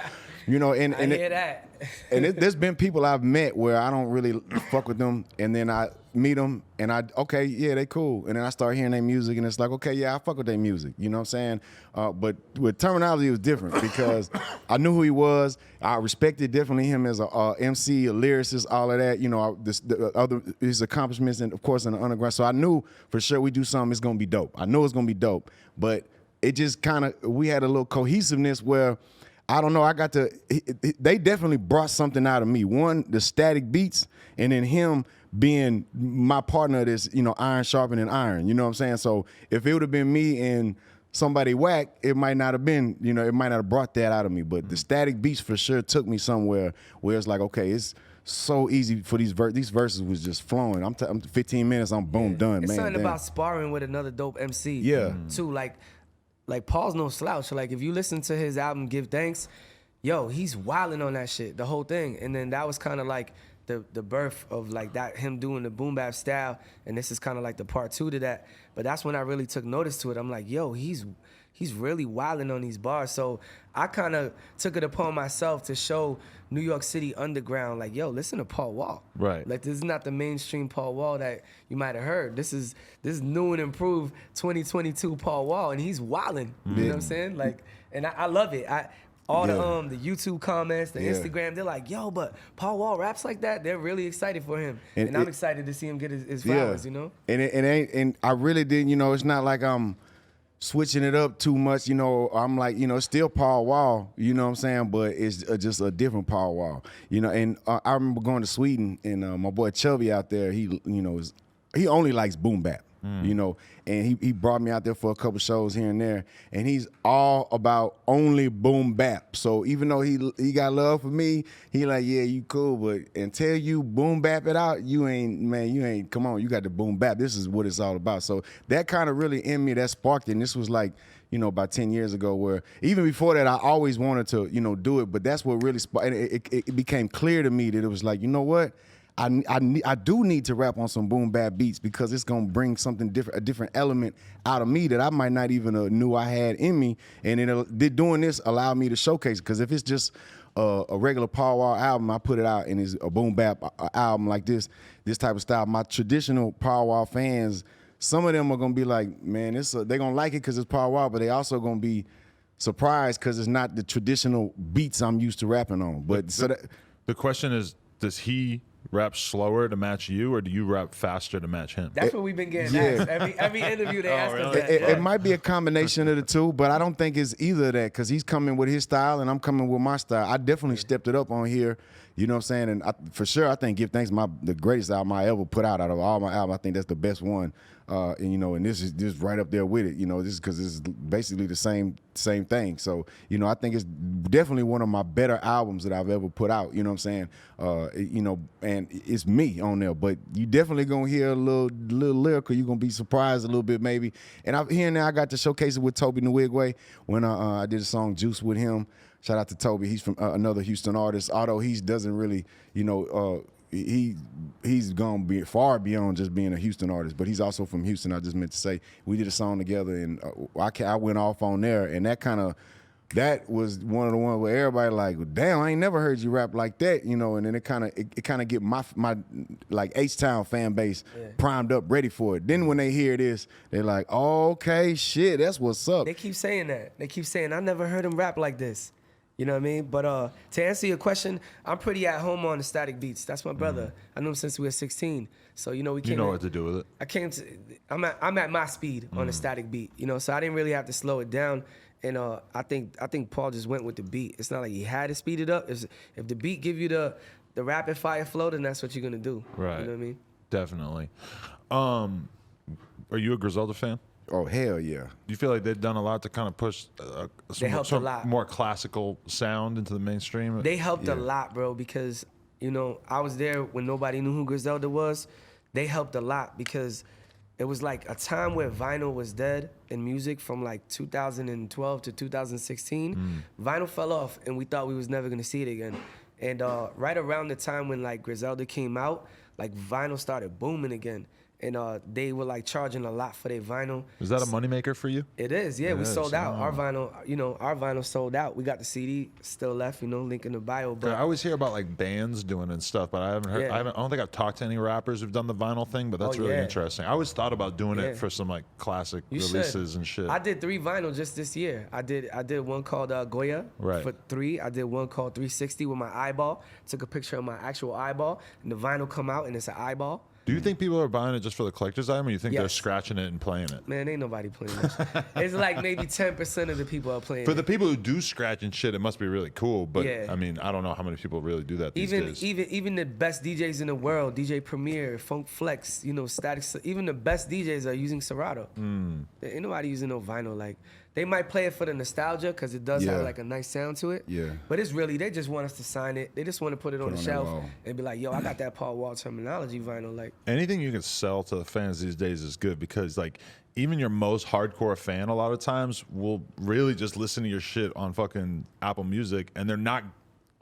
you know, and I hear that. and there's been people I've met where I don't really fuck with them, and then I meet them, and okay, yeah, they cool, and then I start hearing their music, and it's like, okay, yeah, I fuck with their music, you know what I'm saying? But with Termanology, it was different because I knew who he was. I respected definitely him as a MC, a lyricist, all of that, you know, his accomplishments, and of course in the underground. So I knew for sure we do something, it's gonna be dope. I know it's gonna be dope, but it just kind of, we had a little cohesiveness where, I don't know, they definitely brought something out of me. One, the static beats, and then him being my partner, this, you know, iron sharpening iron, you know what I'm saying? So if it would have been me and somebody whack, it might not have been, you know, it might not have brought that out of me. But the static beats for sure took me somewhere where it's like, okay, it's so easy for these verses was just flowing. I'm 15 minutes, I'm boom, done, it's man. something about sparring with another dope MC. Yeah. Too, like Paul's no slouch. Like if you listen to his album Give Thanks, yo, he's wilding on that shit, the whole thing. And then that was kind of like the birth of like that, him doing the boom bap style. And this is kind of like the part 2 to that. But that's when I really took notice to it. I'm like, yo, he's really wilding on these bars. So I kind of took it upon myself to show New York City underground, like, yo, listen to Paul Wall. Right. Like, this is not the mainstream Paul Wall that you might have heard. This is new and improved 2022 Paul Wall, and he's wilding. You know what I'm saying? Like, and I love it. All the YouTube comments, the Instagram, they're like, yo, but Paul Wall raps like that? They're really excited for him. And I'm excited to see him get his flowers, you know? And I really didn't, you know, it's not like I'm switching it up too much, you know. I'm like, you know, it's still Paul Wall, you know what I'm saying, but it's just a different Paul Wall, you know. And I remember going to Sweden, and my boy Chubby out there, he, you know, he only likes boom bap, you know, and he brought me out there for a couple shows here and there, and he's all about only boom bap. So even though he got love for me, he like, yeah, you cool, but until you boom bap it out, you ain't, come on, you got to boom bap. This is what it's all about. So that kind of really in me, that sparked it, and this was like, you know, about 10 years ago, where even before that, I always wanted to, you know, do it, but that's what really sparked, and it became clear to me that it was like, you know what? I do need to rap on some boom bap beats, because it's gonna bring something different, a different element out of me that I might not even knew I had in me, and doing this allowed me to showcase it. Because if it's just a regular Paul Wall album, I put it out and it's a boom bap album like this type of style, my traditional Paul Wall fans, some of them are gonna be like, man, they're gonna like it because it's Paul Wall, but they also gonna be surprised because it's not the traditional beats I'm used to rapping on. But the question is, does he rap slower to match you, or do you rap faster to match him? That's what we've been getting asked. Every interview they ask us that. It might be a combination of the two, but I don't think it's either of that, because he's coming with his style and I'm coming with my style. I definitely stepped it up on here, you know what I'm saying? And for sure, I think Give Thanks the greatest album I ever put out of all my albums. I think that's the best one. And you know, and this is just right up there with it, you know, just because it's basically the same thing. So, you know, I think it's definitely one of my better albums that I've ever put out, you know what I'm saying? You know, and it's me on there, but you definitely gonna hear a little lyrical. You're gonna be surprised a little bit maybe. And here and there I got to showcase it with Toby Nwigwe when I did a song Juice with him. Shout out to Toby. He's from another Houston artist, although he doesn't really, you know, he's gone be far beyond just being a Houston artist, but he's also from Houston. I just meant to say we did a song together, and I went off on there, and that was one of the ones where everybody like, damn, I ain't never heard you rap like that, you know. And then it kind of get my like H-Town fan base primed up, ready for it. Then when they hear this, they're like, oh, okay, shit, that's what's up. They keep saying that. They keep saying, I never heard him rap like this. You know what I mean? But to answer your question, I'm pretty at home on the Static beats. That's my brother. I knew him since we were 16. So, you know, we came. You know what to do with it. I'm at my speed on the Static beat. You know, so I didn't really have to slow it down. And I think Paul just went with the beat. It's not like he had to speed it up. If the beat give you the rapid fire flow, then that's what you're gonna do. Right. You know what I mean? Definitely. Are you a Griselda fan? Oh, hell yeah. Do you feel like they've done a lot to kind of push a lot. more classical sound into the mainstream? They helped a lot, bro, because, you know, I was there when nobody knew who Griselda was. They helped a lot because it was like a time where vinyl was dead in music from like 2012 to 2016. Vinyl fell off, and we thought we was never going to see it again. And right around the time when like Griselda came out, like vinyl started booming again. And they were like charging a lot for their vinyl. Is that a moneymaker for you? It is, yeah. We sold out. Our vinyl sold out. We got the CD still left, you know, link in the bio. But I always hear about like bands doing it and stuff, but I haven't heard. I don't think I've talked to any rappers who've done the vinyl thing, but that's really interesting. I always thought about doing it for some like classic releases and shit. I did 3 vinyl just this year. I did one called Goya for 3. I did one called 360 with my eyeball. Took a picture of my actual eyeball, and the vinyl come out and it's an eyeball. Do you think people are buying it just for the collector's item, or you think they're scratching it and playing it? Man, ain't nobody playing it. It's like maybe 10% of the people are playing it. For the people who do scratch and shit, it must be really cool. But I mean, I don't know how many people really do that these days. Even the best DJs in the world, DJ Premier, Funk Flex, you know, Statik, even the best DJs are using Serato. Ain't nobody using no vinyl. Like, They might play it for the nostalgia because it does Yeah. have like a nice sound to it. Yeah. But it's really, they just want us to sign it. They just want to put it on the on that shelf wall. and be like, yo, I got that Paul Wall Termanology vinyl. Like, Anything you can sell to the fans these days is good because like even your most hardcore fan a lot of times will really just listen to your shit on fucking Apple Music and they're not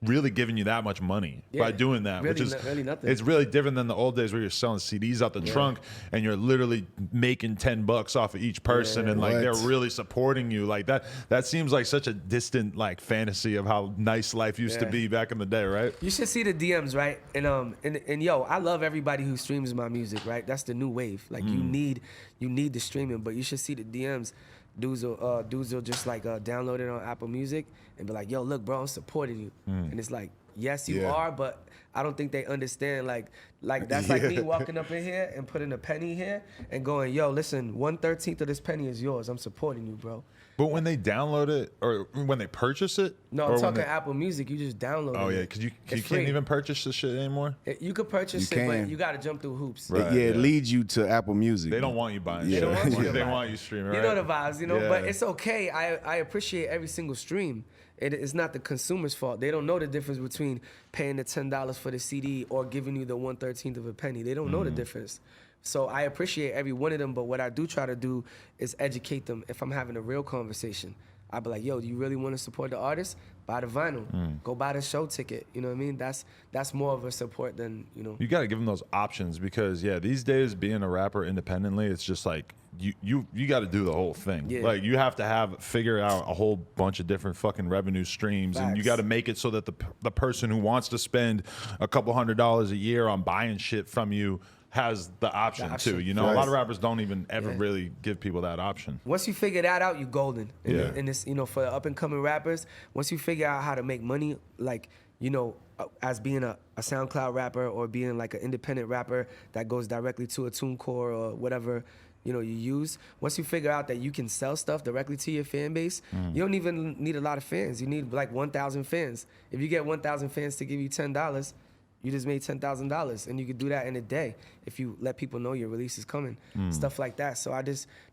really giving you that much money by doing that, really which is really nothing. it's really different than the old days where you're selling CDs out the trunk and you're literally making $10 off of each person and like What? they're really supporting you like that. That seems like such a distant like fantasy of how nice life used to Yeah. be back in the day, right? You should see the DMs, right? And yo, I love everybody who streams my music, right? That's the new wave. Like you need the streaming, but you should see the DMs. Dudes will just like download it on Apple Music and be like, yo, look, bro, I'm supporting you. And it's like, yes, you Yeah. are, but I don't think they understand. Like that's like me walking up in here and putting a penny here and going, yo, listen, 1/13 of this penny is yours. I'm supporting you, bro. But when they download it or when they purchase it, No, or I'm when talking they- Apple Music. You just download it. Oh yeah, because you It's can't free. even purchase this shit anymore. You could purchase You it, but can. you got to jump through hoops. Right. It yeah. leads you to Apple Music. They don't want you buying They shit. don't want you to They buy want it. you streaming, You right? know the vibes, you know, Yeah. but it's okay. I appreciate every single stream. It's not the consumer's fault. They don't know the difference between paying the $10 for the CD or giving you the 1/13 of a penny. They don't know the difference. So I appreciate every one of them, but what I do try to do is educate them. If I'm having a real conversation, I'd be like, yo, do you really want to support the artist? Buy the vinyl. Go buy the show ticket. You know what I mean? That's more of a support than, you know. You got to give them those options because yeah, these days being a rapper independently, it's just like you got to do the whole thing. Yeah. Like you have to figure out a whole bunch of different fucking revenue streams, and you Facts. got to make it so that the person who wants to spend a couple $100s a year on buying shit from you has the option, too. You know, a lot of rappers don't even ever Yeah. really give people that option. Once you figure that out, you golden. Yeah. And this, you know, for up and coming rappers, once you figure out how to make money, like, you know, as being a SoundCloud rapper or being like an independent rapper that goes directly to a TuneCore or whatever, you know, you use. Once you figure out that you can sell stuff directly to your fan base, you don't even need a lot of fans. You need like 1,000 fans. If you get 1,000 fans to give you $10, you just made $10,000, and you could do that in a day if you let people know your release is coming, stuff like that. So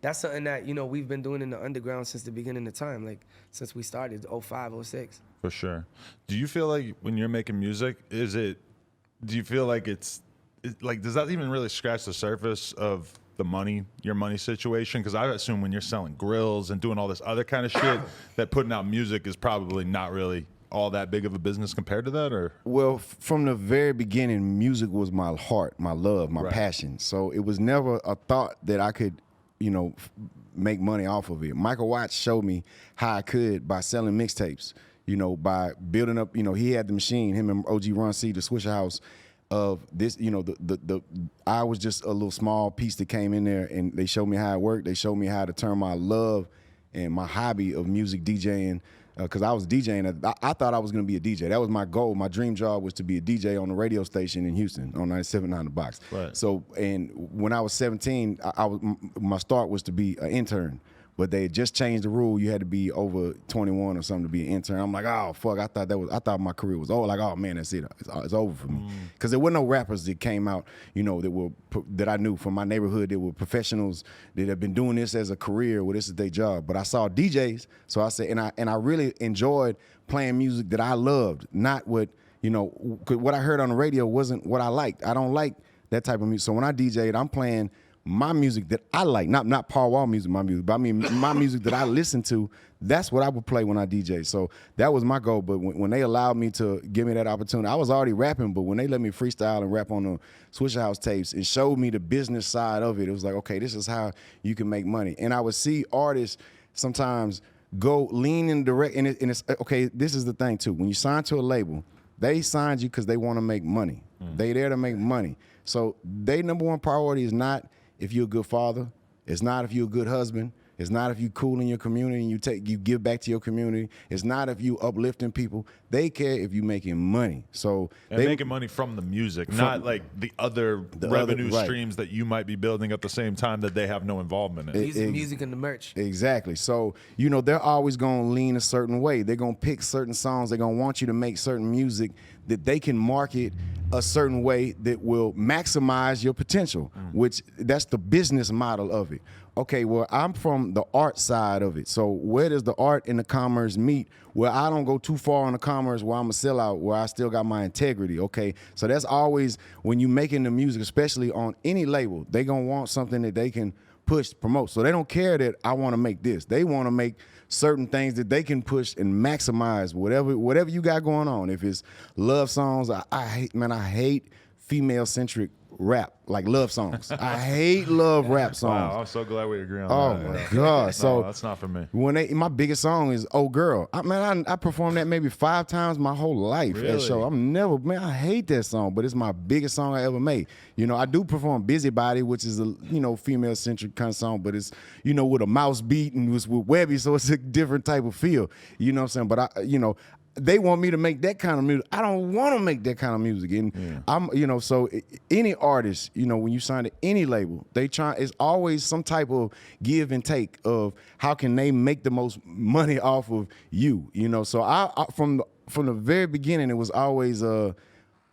that's something that, you know, we've been doing in the underground since the beginning of time, like since we started, 05, 06. For sure. Do you feel like when you're making music, do you feel like does that even really scratch the surface of your money situation? Because I assume when you're selling grills and doing all this other kind of shit, that putting out music is probably not really all that big of a business compared to that, or? Well, from the very beginning, music was my heart, my love, my passion. So it was never a thought that I could, you know, make money off of it. Michael Watts showed me how I could by selling mixtapes, you know, by building up, you know, he had the machine, him and OG Ron C, the Swisher House of this, you know, I was just a little small piece that came in there, and they showed me how it worked. They showed me how to turn my love and my hobby of music DJing, because I was DJing. I thought I was going to be a DJ. That was my goal. My dream job was to be a DJ on a radio station in Houston on 97.9 The Box. Right. So, and when I was 17, my start was to be an intern. But they had just changed the rule. You had to be over 21 or something to be an intern. I'm like, oh fuck! I thought my career was over. Like, oh man, that's it. It's over for me. Because there were no rappers that came out, you know, that I knew from my neighborhood. That were professionals that have been doing this as a career. Well, this is their job. But I saw DJs, so I said, and I really enjoyed playing music that I loved, not what, you know, 'cause what I heard on the radio wasn't what I liked. I don't like that type of music. So when I DJ'd, I'm playing my music that I like, not Paul Wall music, my music, but I mean my music that I listen to. That's what I would play when I DJ. So that was my goal. But when they allowed me to give me that opportunity, I was already rapping, but when they let me freestyle and rap on the Swisher House tapes and showed me the business side of it, it was like, okay, this is how you can make money. And I would see artists sometimes go lean in direct, and it's okay, this is the thing too. When you sign to a label, they signed you because they want to make money. They there to make money. So their number one priority is not if you're a good father. It's not if you're a good husband. It's not if you cool in your community and you give back to your community. It's not if you uplifting people. They care if you making money. So They making money from the music, not like the other revenue right. streams that you might be building at the same time that they have no involvement in. Music and the merch. Exactly. So, you know, they're always going to lean a certain way. They're going to pick certain songs. They're going to want you to make certain music that they can market a certain way that will maximize your potential, which that's the business model of it. okay, well, I'm from the art side of it. So where does the art and the commerce meet? Where I don't go too far on the commerce where I'm a sellout, where I still got my integrity, okay? So that's always, when you making the music, especially on any label, they gonna want something that they can push, promote. So they don't care that I wanna make this. They wanna make certain things that they can push and maximize whatever you got going on. If it's love songs, I hate female-centric rap, like love songs. I hate love rap songs. Wow, I'm so glad we agree on that. Oh my God! So that's not for me. My biggest song is "Oh Girl." I performed that maybe 5 times my whole life at a show. I hate that song, but it's my biggest song I ever made. You know, I do perform "Busybody," which is a female centric kind of song, but it's with a mouse beat and was with Webby, so it's a different type of feel. You know what I'm saying? But they want me to make that kind of music. I don't want to make that kind of music. And so any artist, when you sign to any label, it's always some type of give and take of how can they make the most money off of you. So I from the very beginning, it was always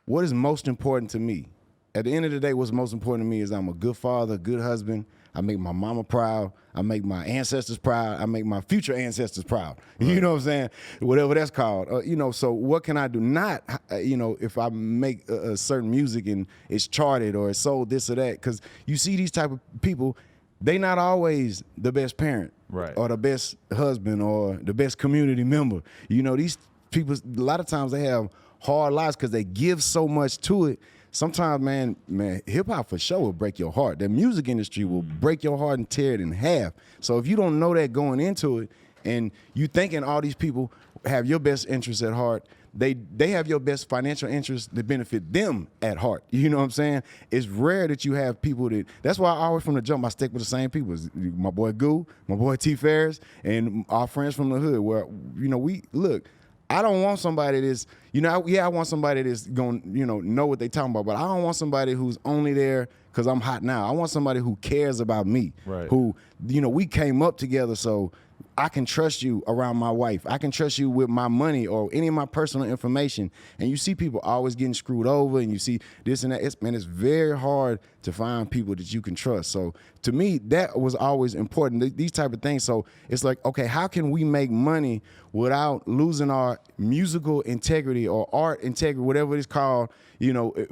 what is most important to me. At the end of the day, what's most important to me is I'm a good father, good husband. I make my mama proud. I make my ancestors proud. I make my future ancestors proud. Right. You know what I'm saying? Whatever that's called. So what can I do? Not, if I make a certain music and it's charted or it's sold this or that. Because you see these type of people, they not always the best parent. Right. Or the best husband or the best community member. These people, a lot of times they have hard lives because they give so much to it. Sometimes, man, hip hop for sure will break your heart. The music industry will break your heart and tear it in half. So if you don't know that going into it, and you thinking all these people have your best interests at heart, they have your best financial interests that benefit them at heart. You know what I'm saying? It's rare that you have people that's why I always from the jump I stick with the same people. My boy Goo, my boy T Ferris, and our friends from the hood. Where we look. I don't want somebody that's, I want somebody that's going to, know what they talking about, but I don't want somebody who's only there because I'm hot now. I want somebody who cares about me, right. Who, we came up together, so I can trust you around my wife. I can trust you with my money or any of my personal information. And you see people always getting screwed over, and you see this and that. It's very hard to find people that you can trust. So to me, that was always important, these type of things. So it's like, okay, how can we make money without losing our musical integrity or art integrity, whatever it's called,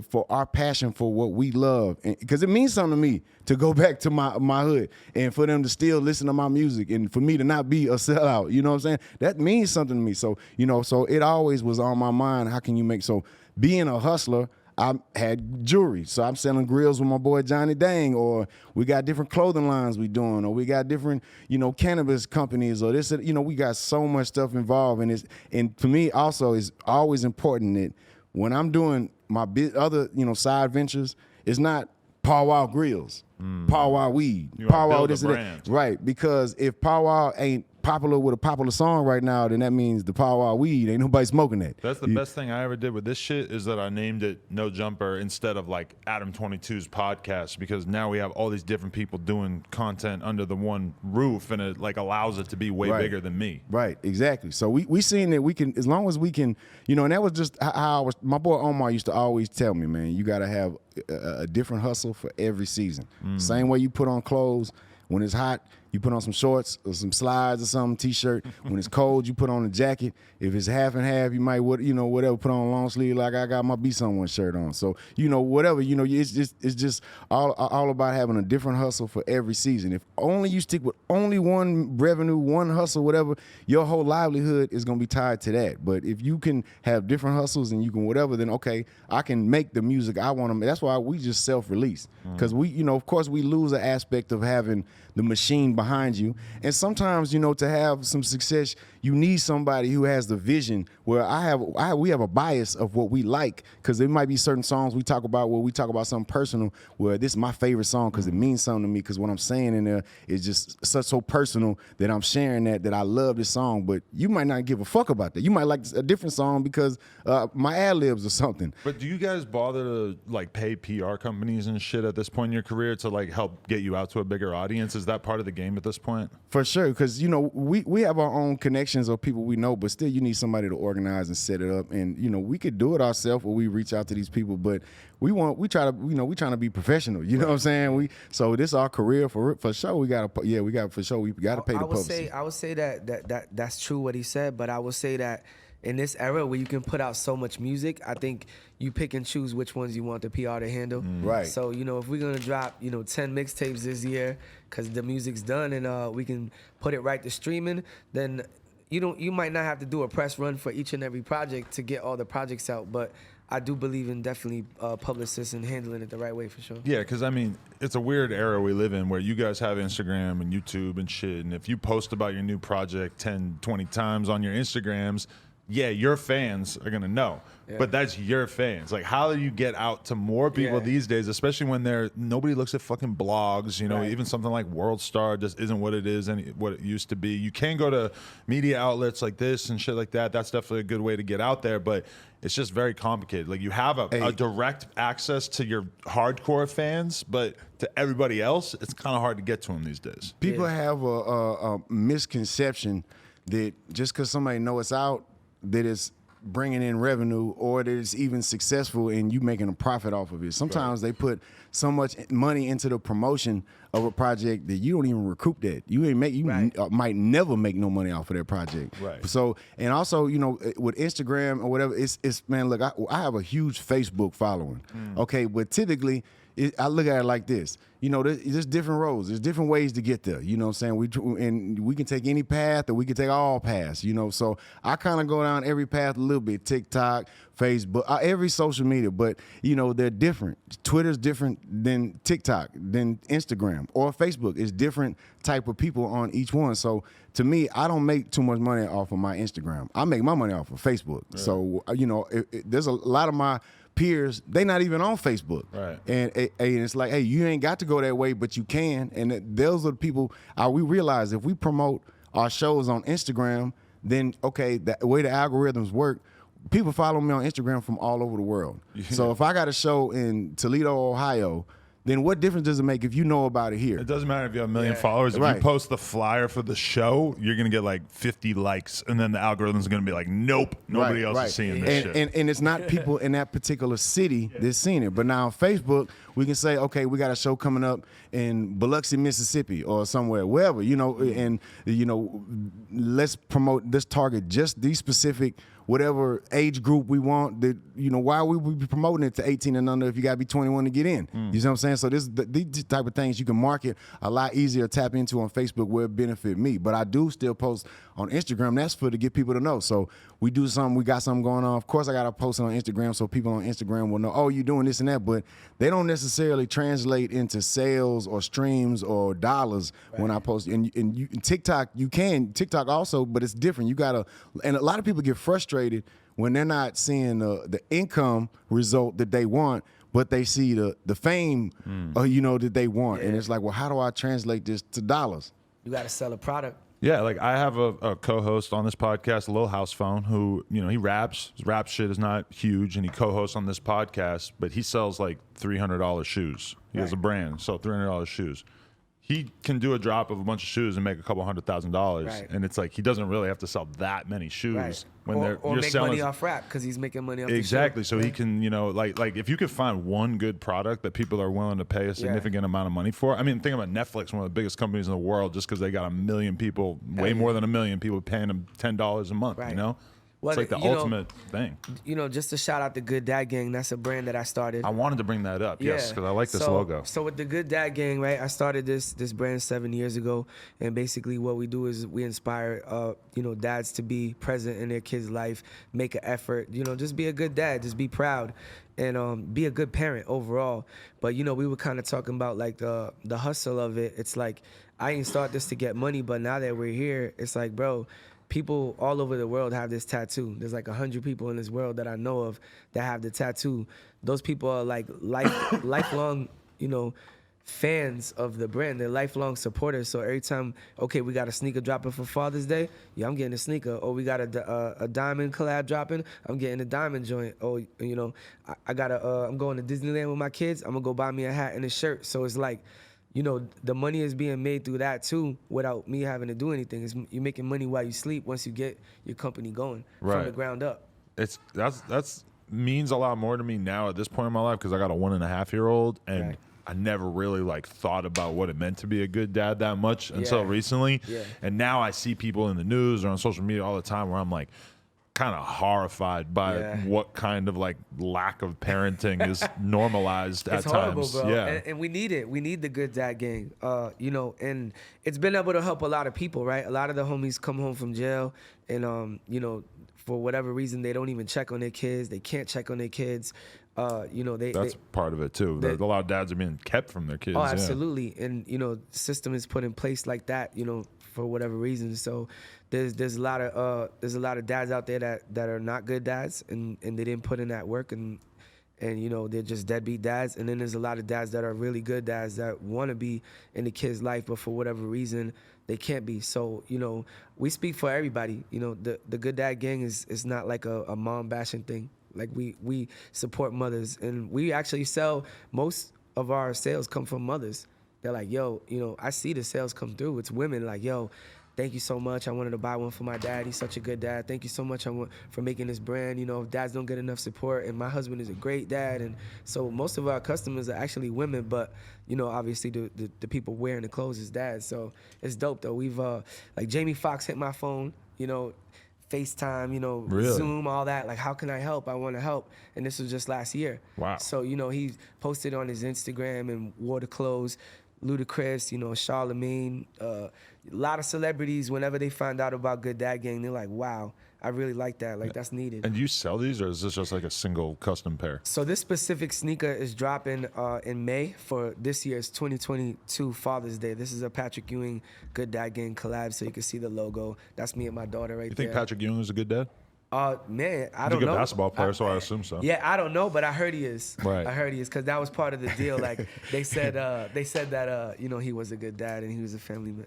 for our passion for what we love? Because it means something to me to go back to my hood and for them to still listen to my music and for me to not be a sellout. You know what I'm saying? That means something to me. So, so it always was on my mind. How can you being a hustler, I had jewelry, so I'm selling grills with my boy Johnny Dang, or we got different clothing lines we doing, or we got different, cannabis companies, or this, we got so much stuff involved, and to me also it's always important that when I'm doing my other, side ventures, it's not Paw Wow grills, Paw Wow weed, Paw Wow this and that, right? Because if Paw Wow ain't popular with a popular song right now, then that means the Paw Wow weed ain't nobody smoking that. That's the best thing I ever did with this shit is that I named it No Jumper instead of like Adam 22's podcast, because now we have all these different people doing content under the one roof, and it like allows it to be way bigger than me. Right, exactly. So we seen that we can, as long as we can, and that was just how my boy Omar used to always tell me, man, you got to have a different hustle for every season. Same way you put on clothes. When it's hot, you put on some shorts or some slides or something, t-shirt. When it's cold, you put on a jacket. If it's half and half, you might, whatever, put on a long sleeve like I got my Be Someone shirt on. So, whatever, it's just all about having a different hustle for every season. If only you stick with only one revenue, one hustle, whatever, your whole livelihood is going to be tied to that. But if you can have different hustles and you can whatever, then okay, I can make the music I want to make. That's why we just self-release. Because we, of course, we lose an aspect of having the machine behind you. And sometimes, to have some success, you need somebody who has the vision where we have a bias of what we like, because there might be certain songs we talk about where we talk about something personal, where this is my favorite song because it means something to me, because what I'm saying in there is just so personal that I'm sharing that I love this song. But you might not give a fuck about that. You might like a different song because my ad-libs or something. But do you guys bother to like pay PR companies and shit at this point in your career to like help get you out to a bigger audience? Is that part of the game at this point? For sure, because we have our own connection connections or people we know, but still you need somebody to organize and set it up. And you know, we could do it ourselves, or we reach out to these people, but we trying to be professional. You know what I'm saying? So this is our career for sure. We gotta pay the publicist. I would say that's true what he said, but I would say that in this era where you can put out so much music, I think you pick and choose which ones you want the PR to handle. Right. So, you know, if we're gonna drop, 10 mixtapes this year, cause the music's done and we can put it right to streaming, then you might not have to do a press run for each and every project to get all the projects out, but I do believe in definitely publicists and handling it the right way for sure. Yeah, because I mean, it's a weird era we live in where you guys have Instagram and YouTube and shit, and if you post about your new project 10, 20 times on your Instagrams, yeah, your fans are gonna know, but that's your fans. Like, how do you get out to more people these days, especially when nobody looks at fucking blogs? You know, even something like World Star just isn't what it is and what it used to be. You can go to media outlets like this and shit like that. That's definitely a good way to get out there, but it's just very complicated. Like, you have a direct access to your hardcore fans, but to everybody else, it's kind of hard to get to them these days. People have a misconception that just because somebody know it's out, that it's bringing in revenue or that it's even successful and you making a profit off of it. Sometimes they put so much money into the promotion of a project that you don't even recoup that. You might never make no money off of that project. Right. So, and also, you know, with Instagram or whatever, it's man, look, I have a huge Facebook following. Okay, but typically, I look at it like this. You know, there's different roads. There's different ways to get there. You know what I'm saying? We can take any path or we can take all paths, you know. So I kind of go down every path a little bit. TikTok, Facebook, every social media. But, you know, they're different. Twitter's different than TikTok, than Instagram. Or Facebook. It's different type of people on each one. So to me, I don't make too much money off of my Instagram. I make my money off of Facebook. Right. So, you know, there's a lot of my peers, they not even on Facebook. Right. And it's like, hey, you ain't got to go that way, but you can. And those are the people, we realize if we promote our shows on Instagram, then, okay, the way the algorithms work, people follow me on Instagram from all over the world. Yeah. So if I got a show in Toledo, Ohio, then what difference does it make if you know about it here? It doesn't matter if you have a million followers. If you post the flyer for the show, you're going to get like 50 likes, and then the algorithm's going to be like, nope, nobody else is seeing this shit. And it's not people in that particular city that's seeing it. But now on Facebook, we can say, okay, we got a show coming up in Biloxi, Mississippi, or somewhere, wherever, you know, and, you know, let's target just these specific whatever age group we want. That, you know, why would we be promoting it to 18 and under if you got to be 21 to get in? You know what I'm saying? So these type of things you can market a lot easier to tap into on Facebook where it benefit me. But I do still post on Instagram. That's to get people to know. So we got something going on. Of course, I got to post it on Instagram so people on Instagram will know, oh, you're doing this and that. But they don't necessarily translate into sales or streams or dollars when I post. And TikTok, you can. TikTok also, but it's different. You got to, and a lot of people get frustrated when they're not seeing the income result that they want, but they see the fame, you know, that they want. And it's like, well, how do I translate this to dollars? You got to sell a product. Yeah, like I have a co-host on this podcast, Lil House Phone, who, you know, he raps. His rap shit is not huge, and he co-hosts on this podcast, but he sells like $300 shoes. He has a brand, so $300 shoes. He can do a drop of a bunch of shoes and make a couple $100,000, and it's like he doesn't really have to sell that many shoes when or make money off rap because he's making money off exactly. The so he can, you know, like if you could find one good product that people are willing to pay a significant amount of money for. I mean, think about Netflix, one of the biggest companies in the world, just because they got 1 million people, way more than 1 million people paying them $10 a month. You know. Well, it's like the ultimate thing. You know, just to shout out the Good Dad Gang, that's a brand that I started. I wanted to bring that up, yes, because I like this logo. So with the Good Dad Gang, right, I started this brand 7 years ago, and basically what we do is we inspire, you know, dads to be present in their kids' life, make an effort, you know, just be a good dad, just be proud, and be a good parent overall. But, you know, we were kind of talking about, like, the hustle of it. It's like, I didn't start this to get money, but now that we're here, it's like, bro, people all over the world have this tattoo. There's like 100 people in this world that I know of that have the tattoo. Those people are like lifelong, you know, fans of the brand. They're lifelong supporters. So every time, okay, we got a sneaker dropping for Father's Day, yeah, I'm getting a sneaker. Or we got a diamond collab dropping, I'm getting a diamond joint. Or, you know, I'm going to Disneyland with my kids, I'm gonna go buy me a hat and a shirt. So it's like, you know, the money is being made through that too, without me having to do anything. You're making money while you sleep once you get your company going from the ground up. That's means a lot more to me now at this point in my life because I got a 1.5-year-old and. Right. I never really like thought about what it meant to be a good dad that much until recently. Yeah. And now I see people in the news or on social media all the time where I'm like kind of horrified by what kind of like lack of parenting is normalized It's at horrible, times. bro. Yeah. And we need it. We need the good dad gang. You know, and it's been able to help a lot of people, right? A lot of the homies come home from jail and you know, for whatever reason they don't even check on their kids. They can't check on their kids. You know, that's part of it too. A lot of dads are being kept from their kids. Oh, absolutely. And you know, the system is put in place like that, you know, for whatever reason. So there's a lot of dads out there that are not good dads and they didn't put in that work and you know, they're just deadbeat dads. And then there's a lot of dads that are really good dads that want to be in the kid's life, but for whatever reason they can't be. So, you know, we speak for everybody. You know, the good dad gang is not like a mom bashing thing. Like we support mothers, and we actually sell, most of our sales come from mothers. They're like, yo, you know, I see the sales come through. It's women like, yo, thank you so much. I wanted to buy one for my dad. He's such a good dad. Thank you so much for making this brand. You know, dads don't get enough support, and my husband is a great dad. And so most of our customers are actually women, but, you know, obviously the people wearing the clothes is dads. So it's dope, though. We've, like Jamie Foxx hit my phone, you know, FaceTime, you know, Zoom, all that. Like, how can I help? I want to help. And this was just last year. Wow. So, you know, he posted on his Instagram and wore the clothes. Ludacris, you know, Charlemagne, a lot of celebrities, whenever they find out about Good Dad Gang, they're like, wow, I really like that. Like, that's needed. And do you sell these, or is this just like a single custom pair? So this specific sneaker is dropping in May for this year's 2022 Father's Day. This is a Patrick Ewing Good Dad Gang collab, so you can see the logo. That's me and my daughter right there. You think Patrick Ewing is a good dad? Man, I He's don't know. a good basketball player, so I assume so. Yeah, I don't know, but I heard he is. Right. I heard he is, because that was part of the deal. Like, they said that you know, he was a good dad and he was a family man.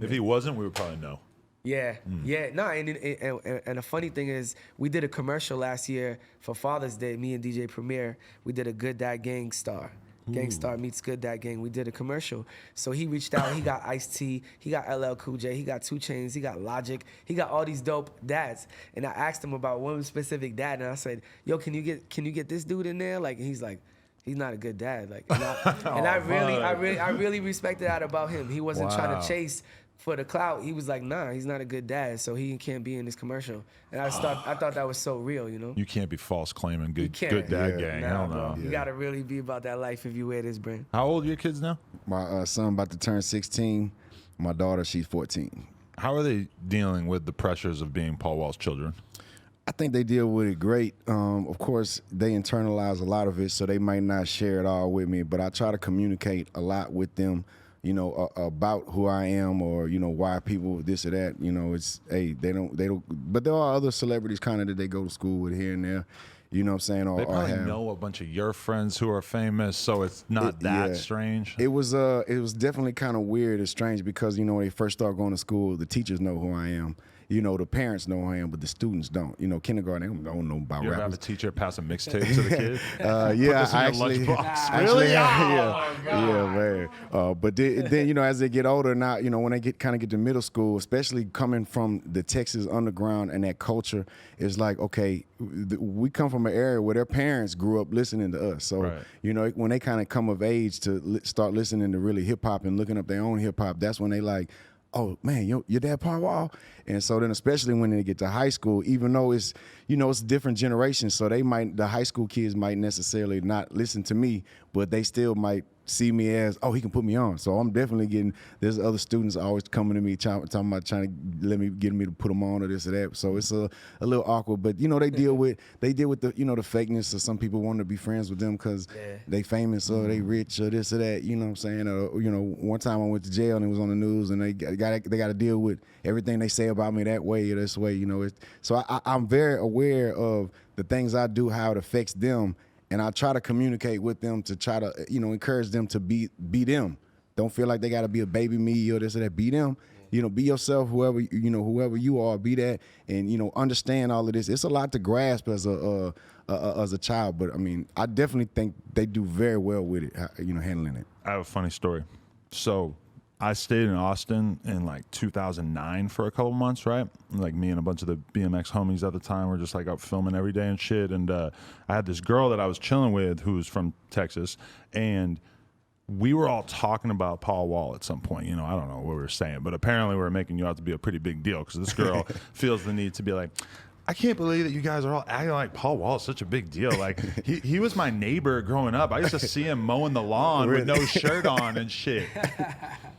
If he wasn't, we would probably know. Yeah, yeah. No, and the funny thing is, we did a commercial last year for Father's Day, me and DJ Premier. We did a Good Dad Gang Star. Gangstar meets Good Dad Gang. We did a commercial. So he reached out. He got Ice-T. He got LL Cool J. He got 2 Chainz. He got Logic. He got all these dope dads. And I asked him about one specific dad, and I said, "Yo, can you get this dude in there?" Like, he's like, he's not a good dad. Like, and I really respected that about him. He wasn't trying to chase for the clout. He was like, nah, he's not a good dad, so he can't be in this commercial. And I thought that was so real, you know? You can't be false claiming good dad gang. Nah, Hell bro. no. You gotta really be about that life if you wear this brand. How old are your kids now? My son about to turn 16. My daughter, she's 14. How are they dealing with the pressures of being Paul Wall's children? I think they deal with it great. Of course, they internalize a lot of it, so they might not share it all with me, but I try to communicate a lot with them, you know, about who I am, or, you know, why people this or that. You know, it's, hey, they don't, but there are other celebrities kind of that they go to school with here and there. You know what I'm saying? Or, they probably know a bunch of your friends who are famous, so it's not that strange. It was definitely kind of weird and strange because, you know, when they first start going to school, the teachers know who I am. You know, the parents know who I am, but the students don't. You know, kindergarten, they don't know about you ever rappers. have a teacher pass a mixtape to the kid? Yeah, I actually, Really? man. But then, you know, as they get older now, you know, when they get to middle school, especially coming from the Texas underground and that culture, it's like, okay, we come from an area where their parents grew up listening to us. So, you know, when they kind of come of age to start listening to really hip hop and looking up their own hip hop, that's when they like, oh man, your dad Paul Wall? And so then, especially when they get to high school, even though it's, you know, it's different generations, so the high school kids might necessarily not listen to me, but they still might see me as, oh, he can put me on. So I'm definitely there's other students always coming to me trying to get me to put them on or this or that. So it's a little awkward, but, you know, they deal with the, you know, the fakeness of some people wanting to be friends with them because they famous or they rich or this or that, you know what I'm saying? Or, you know, one time I went to jail and it was on the news and they got to deal with everything they say about me that way or this way, you know. So I'm very aware of the things I do, how it affects them. And I try to communicate with them to try to, you know, encourage them to be them. Don't feel like they got to be a baby me or this or that. Be them. You know, be yourself, whoever you are, be that. And, you know, understand all of this. It's a lot to grasp as a child. But, I mean, I definitely think they do very well with it, you know, handling it. I have a funny story. So I stayed in Austin in like 2009 for a couple months, right? Like me and a bunch of the BMX homies at the time were just like out filming every day and shit. And I had this girl that I was chilling with who was from Texas, and we were all talking about Paul Wall at some point. You know, I don't know what we were saying, but apparently we were making you out to be a pretty big deal because this girl feels the need to be like, I can't believe that you guys are all acting like Paul Wall is such a big deal. Like, he was my neighbor growing up. I used to see him mowing the lawn with no shirt on and shit.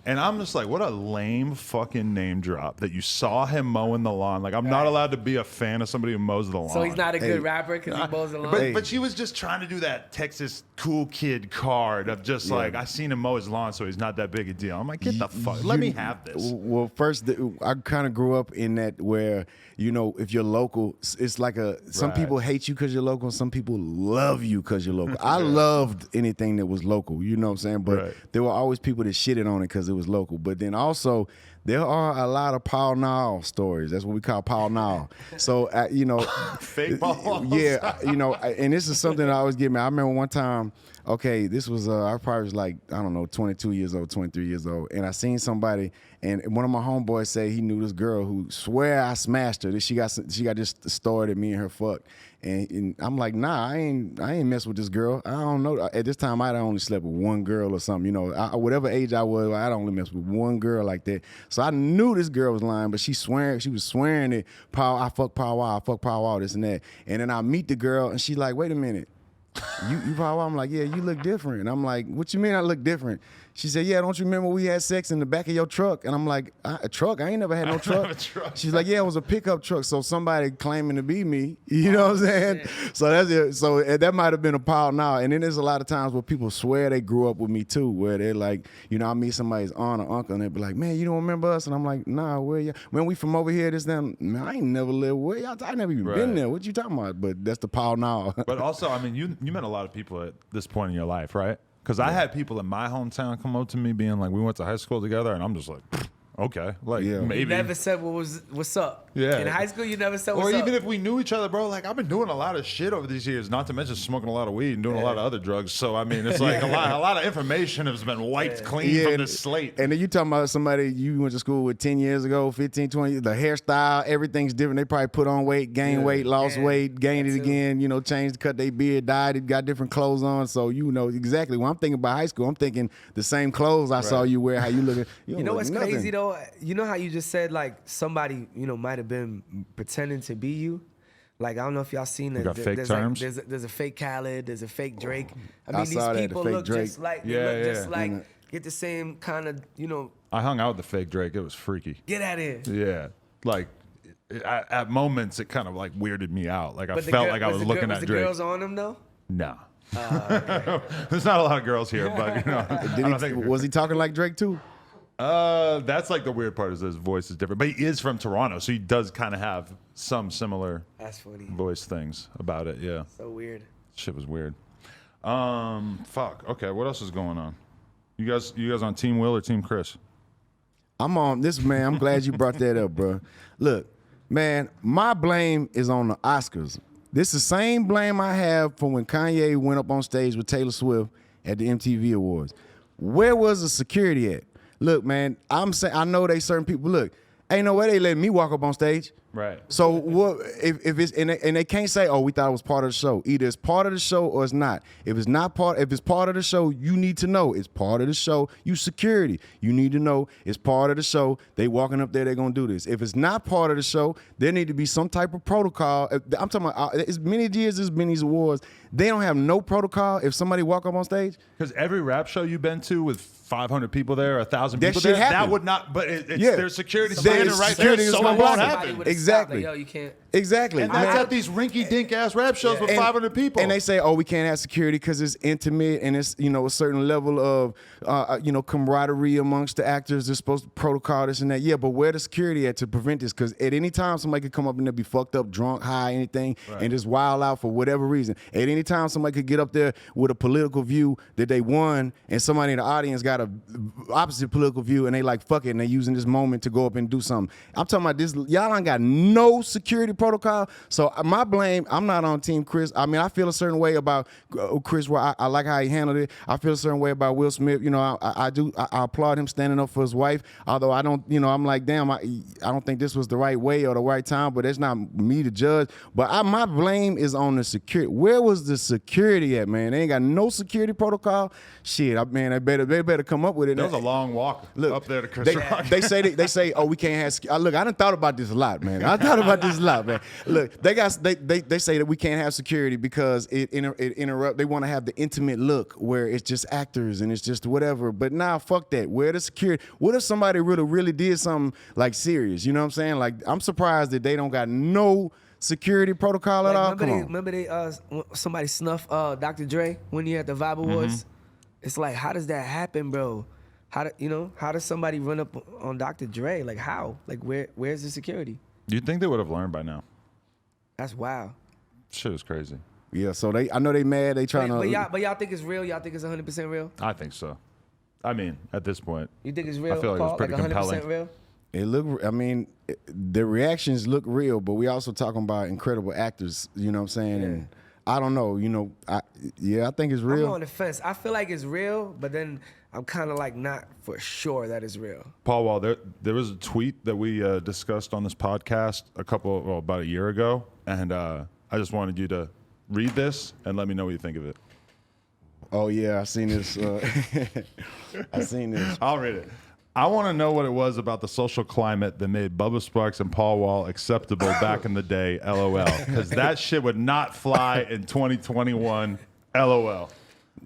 And I'm just like, what a lame fucking name drop that you saw him mowing the lawn. Like, I'm not allowed to be a fan of somebody who mows the lawn. So he's not a good rapper because he mows the lawn? But she was just trying to do that Texas cool kid card of just like, I seen him mow his lawn, so he's not that big a deal. I'm like, get the fuck, let me have this. Well, first, I kind of grew up in that where, you know, if you're local, it's like some people hate you because you're local, and some people love you because you're local. I loved anything that was local, you know what I'm saying? But there were always people that shitted on it because it was local. But then also, there are a lot of Paul Nall stories. That's what we call Paul Nall. So, you know. Fake Paul. Yeah, you know, and this is something I always get, man. I remember one time, okay, this was, I probably was like, I don't know, 22 years old, 23 years old. And I seen somebody, and one of my homeboys say he knew this girl who swear I smashed her. That she got this story that me and her fucked. And I'm like, nah, I ain't mess with this girl. I don't know. At this time, I'd only slept with one girl or something. You know, whatever age I was, I'd only mess with one girl like that. So I knew this girl was lying, but she was swearing that I fuck Paul Wall, I fuck Paul Wall, this and that. And then I meet the girl, and she's like, wait a minute. You Paul Wall? I'm like, yeah, you look different. And I'm like, what you mean I look different? She said, yeah, don't you remember we had sex in the back of your truck? And I'm like, a truck? I ain't never had no truck. She's like, yeah, it was a pickup truck. So somebody claiming to be me, you know what I'm saying? So that's it. So that might have been a Paul now. And then there's a lot of times where people swear they grew up with me too, where they're like, you know, I meet somebody's aunt or uncle and they be like, man, you don't remember us? And I'm like, nah, where you? Man, we from over here, this, then. Man, I ain't never lived where y'all. I never even been there. What you talking about? But that's the Paul now. But also, I mean, you met a lot of people at this point in your life, right? Because I had people in my hometown come up to me being like, we went to high school together, and I'm just like, okay, like maybe. You never said what's up. Yeah. In high school, you never said what's up. Or even if we knew each other, bro, like I've been doing a lot of shit over these years, not to mention smoking a lot of weed and doing a lot of other drugs. So I mean, it's like a lot of information has been wiped clean from the slate. And then you talking about somebody you went to school with 10 years ago, 15, 20, the hairstyle, everything's different. They probably put on weight, gained weight, lost weight, gained it again, you know, changed, cut their beard, dyed it, got different clothes on. So you know exactly when I'm thinking about high school, I'm thinking the same clothes I saw you wear, how you looking. You know what's crazy though? You know how you just said like somebody, you know, might have been pretending to be you. Like I don't know if y'all seen it. Fake terms. Like, there's a fake Khaled. There's a fake Drake. I mean, saw these that, people the fake look Drake. just like just like get the same kind of, you know. I hung out with the fake Drake. It was freaky. Get out of here. Yeah, like at moments it kind of like weirded me out. Like I felt like I was looking at Drake. Was the girls on him though? No. Okay. There's not a lot of girls here, but you know. Was he talking like Drake too? That's like the weird part is his voice is different, but he is from Toronto, so he does kind of have some similar voice things about it. Yeah, so weird. Shit was weird. Fuck. Okay, what else is going on? You guys on Team Will or Team Chris? I'm on this, man. I'm glad you brought that up, bro. Look, man, my blame is on the Oscars. This is the same blame I have for when Kanye went up on stage with Taylor Swift at the MTV Awards. Where was the security at? Look, man, I'm saying I know they certain people. Look, ain't no way they let me walk up on stage. Right. So what if it's and they can't say, oh, we thought it was part of the show. Either it's part of the show or it's not. If it's part of the show, you need to know it's part of the show. You security, you need to know it's part of the show. They walking up there, they're gonna do this. If it's not part of the show, there need to be some type of protocol. I'm talking about as many years as been these awards, they don't have no protocol if somebody walk up on stage. Because every rap show you've been to with 500 people there, 1,000 that people shit there, happened. that would not. But there's security standing right security there, so it won't happen. Exactly. Like, yo, you can't. Exactly. And that's at these rinky-dink ass rap shows with 500 people. And they say, oh, we can't have security because it's intimate and it's, you know, a certain level of, you know, camaraderie amongst the actors. They're supposed to protocol this and that. Yeah, but where the security at to prevent this? Because at any time, somebody could come up and they'll be fucked up, drunk, high, anything, and just wild out for whatever reason. At any time, somebody could get up there with a political view that they won and somebody in the audience got a opposite political view and they like, fuck it, and they're using this moment to go up and do something. I'm talking about this. Y'all ain't got no security protocol protocol. So my blame, I'm not on Team Chris. I mean, I feel a certain way about Chris. Where I like how he handled it. I feel a certain way about Will Smith. You know, I applaud him standing up for his wife. Although I don't, you know, I'm like, damn, I don't think this was the right way or the right time. But it's not me to judge. But my blame is on the security. Where was the security at, man? They ain't got no security protocol. Shit, man, they better come up with it. There was a long walk up there to Chris Rock. They say, oh, we can't have. Look, I done thought about this a lot, man. I thought about this a lot, man. Look, they say that we can't have security because it interrupt. They want to have the intimate look where it's just actors and it's just whatever. But nah, fuck that. Where the security? What if somebody really did something like serious? You know what I'm saying? Like, I'm surprised that they don't got no security protocol at all. Remember they somebody snuffed Dr. Dre when he had the Vibe Awards? It's like, how does that happen, bro? How does somebody run up on Dr. Dre? Like, how? Like, where's the security? You'd think they would have learned by now. That's wild. Shit is crazy. Yeah, so I know they mad. They trying to. But y'all think it's real? Y'all think it's 100% real? I think so. I mean, at this point, You think it's real? I feel like it was pretty like 100% compelling. real? It look. I mean, the reactions look real, but we also talking about incredible actors. You know what I'm saying? Yeah. And I don't know. You know, I think it's real. I'm on the fence. I feel like it's real, but then I'm kind of like not for sure that it's real. Paul Wall, there was a tweet that we discussed on this podcast about a year ago, and I just wanted you to read this and let me know what you think of it. Oh yeah, I seen this. I seen this. I'll read it. I want to know what it was about the social climate that made Bubba Sparks and Paul Wall acceptable back in the day, LOL. Because that shit would not fly in 2021, LOL.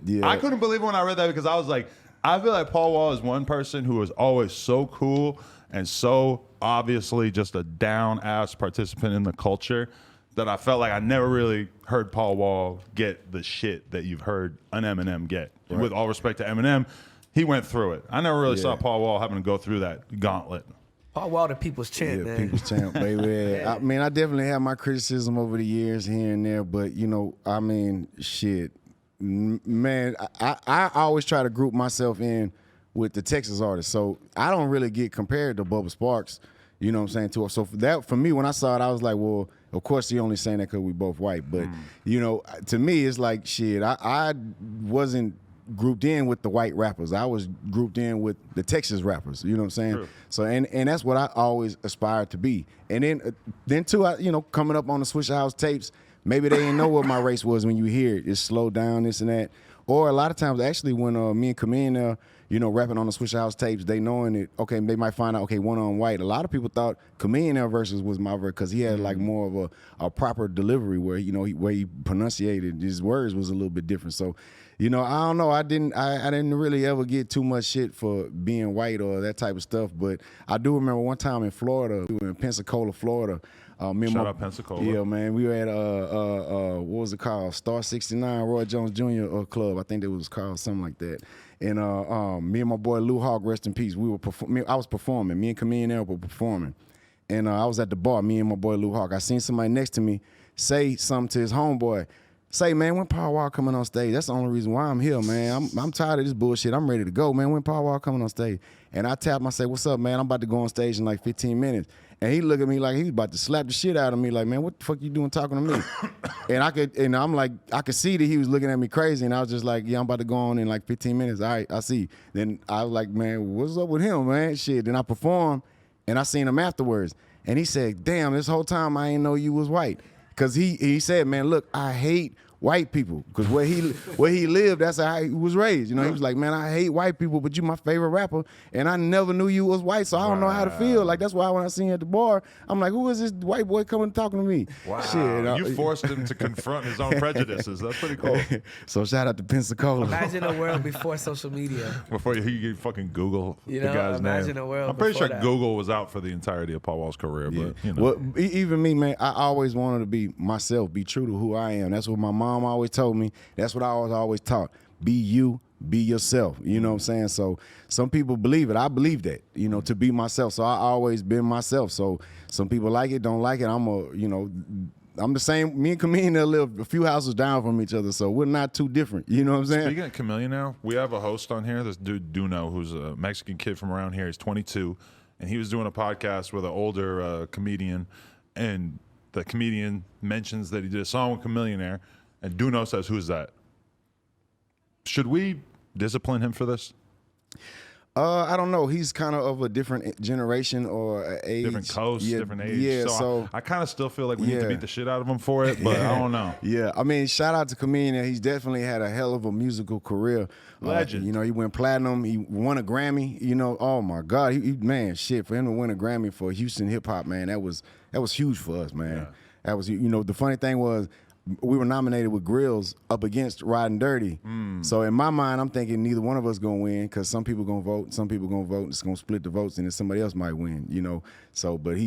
Yeah. I couldn't believe it when I read that because I was like, I feel like Paul Wall is one person who is always so cool and so obviously just a down-ass participant in the culture that I felt like I never really heard Paul Wall get the shit that you've heard an Eminem get. Right. With all respect to Eminem, he went through it. I never really saw Paul Wall having to go through that gauntlet. Paul Wall, the people's champ, man. People's champ, baby. I mean, I definitely have my criticism over the years here and there, but you know, I mean, shit, man, I always try to group myself in with the Texas artists, so I don't really get compared to Bubba Sparks. You know what I'm saying? So for me, when I saw it, I was like, well, of course he only saying that because we both white, but you know, to me, it's like shit. I wasn't grouped in with the white rappers. I was grouped in with the Texas rappers. You know what I'm saying? True. So and that's what I always aspired to be. And then too, you know, coming up on the Swisher House tapes, maybe they didn't know what my race was when you hear it. It's slowed down, this and that. Or a lot of times, actually, when me and Kameen, you know, rapping on the Swisher House tapes, they knowing it, okay, they might find out, okay, one on white. A lot of people thought Kameen verses was my verse because he had like more of a proper delivery where, you know, where he pronunciated his words was a little bit different. So, you know, I don't know. I didn't really ever get too much shit for being white or that type of stuff. But I do remember one time in Florida, we were in Pensacola, Florida. Shout out Pensacola. Yeah, man. We were at what was it called? Star 69 Roy Jones Jr. Club. I think it was called something like that. And me and my boy Lou Hawk, rest in peace. I was performing. Me and Kameen were performing. And I was at the bar, me and my boy Lou Hawk. I seen somebody next to me say something to his homeboy. Say, man, when Paul Wall coming on stage? That's the only reason why I'm here, man. I'm tired of this bullshit. I'm ready to go, man. When Paul Wall coming on stage? And I tap him, I say, what's up, man? I'm about to go on stage in like 15 minutes. And he look at me like he was about to slap the shit out of me, like, man, what the fuck you doing talking to me? And I'm like, I could see that he was looking at me crazy, and I was just like, yeah, I'm about to go on in like 15 minutes. All right, I see. Then I was like, man, what's up with him, man? Shit. Then I performed, and I seen him afterwards. And he said, damn, this whole time I ain't know you was white. Because he said, man, look, I hate white people, because where he lived, that's how he was raised. You know, he was like, man, I hate white people, but you my favorite rapper, and I never knew you was white, so I don't know how to feel. Like, that's why when I seen you at the bar, I'm like, who is this white boy coming talking to me? Wow. Shit, you forced him to confront his own prejudices. That's pretty cool. So shout out to Pensacola. Imagine a world before social media. Before you fucking Google the guy's imagine name. A world I'm pretty sure that. Google was out for the entirety of Paul Wall's career, but you know. Well, even me, man, I always wanted to be myself, be true to who I am. That's what my mom always told me. That's what I was always taught. Be you, be yourself. You know what I'm saying? So some people believe it. I believe that, you know, to be myself. So I always been myself. So some people like it, don't like it. I'm the same. Me and Chameleon live a few houses down from each other, so we're not too different. You know what I'm saying? Speaking of Chameleon now, we have a host on here, this dude Duno, who's a Mexican kid from around here. He's 22, and he was doing a podcast with an older comedian, and the comedian mentions that he did a song with Chamillionaire, and Duno says, "Who's that?" Should we discipline him for this? I don't know. He's kind of a different generation or age. Different coast, different age. Yeah, so I kind of still feel like we need to beat the shit out of him for it, but I don't know. Yeah, I mean, shout out to Chameleon. He's definitely had a hell of a musical career. Legend. You know, he went platinum. He won a Grammy. You know, oh my God, man, shit, for him to win a Grammy for Houston hip hop, man, that was huge for us, man. Yeah. That was, you know, the funny thing was, we were nominated with Grills up against Riding Dirty. So in my mind, I'm thinking neither one of us gonna win because some people gonna vote, some people gonna vote. It's gonna split the votes, and then somebody else might win. You know. So, but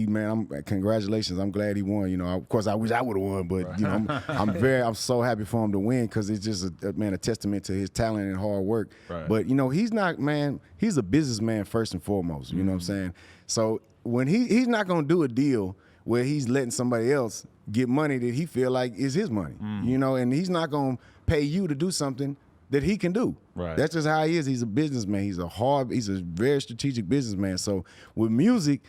congratulations. I'm glad he won. You know, of course, I wish I would have won, but you know, I'm so happy for him to win because it's just a testament to his talent and hard work. Right. But you know, he's a businessman first and foremost. You know what I'm saying? So when he's not gonna do a deal where he's letting somebody else get money that he feel like is his money, you know, and he's not gonna pay you to do something that he can do. Right. That's just how he is. He's a businessman. He's a very strategic businessman. So with music,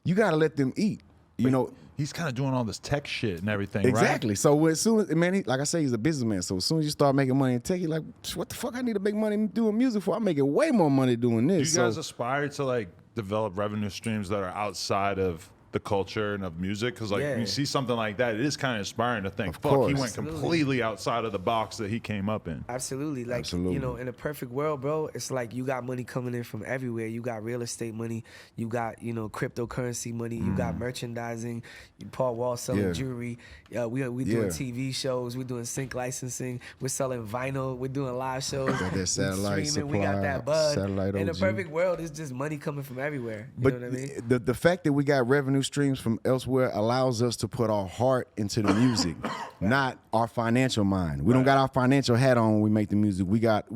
you gotta let them eat. You know, he's kind of doing all this tech shit and everything, exactly. right? So as soon as, man, like I say, he's a businessman. So as soon as you start making money in tech, you're like, what the fuck I need to make money doing music for? I'm making way more money doing this. Do you guys aspire to like develop revenue streams that are outside of the culture and of music? Because like when you see something like that, it is kind of inspiring to think, fuck, he went completely outside of the box that he came up in. Absolutely. Like, you know, in a perfect world, bro, it's like you got money coming in from everywhere. You got real estate money. You got, you know, cryptocurrency money. You got merchandising. Paul Wall selling jewelry. We doing TV shows. We're doing sync licensing. We're selling vinyl. We're doing live shows. Got that satellite supply. We got that bud. Satellite in a OG. perfect world, it's just money coming from everywhere. You know what I mean? The fact that we got revenue streams from elsewhere allows us to put our heart into the music, not our financial mind. We don't got our financial hat on when we make the music.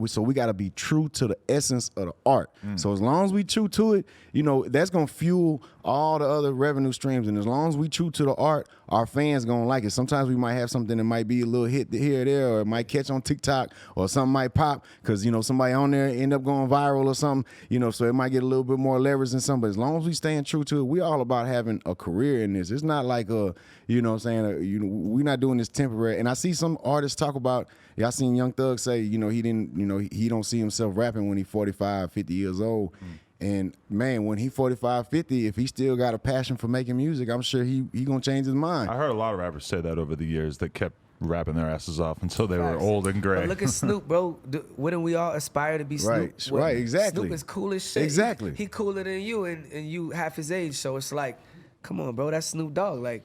So we got to be true to the essence of the art. So as long as we true to it, you know, that's gonna fuel all the other revenue streams. And as long as we true to the art, our fans gonna like it. Sometimes we might have something that might be a little hit here or there, or it might catch on TikTok, or something might pop because, you know, somebody on there end up going viral or something, you know, so it might get a little bit more leverage than something. But as long as we staying true to it, we all about having a career in this. It's not like you know what I'm saying, you know, we're not doing this temporary. And I see some artists talk about, I seen Young Thug say, you know, he don't see himself rapping when he's 45, 50 years old. And man, when he 45, 50, if he still got a passion for making music, I'm sure he gonna change his mind. I heard a lot of rappers say that over the years that kept rapping their asses off until they were old and gray. But look at Snoop, bro. Wouldn't we all aspire to be Snoop? Right, exactly. Snoop is cool as shit. Exactly. He cooler than you, and you half his age. So it's like, come on, bro, that's Snoop Dogg. Like,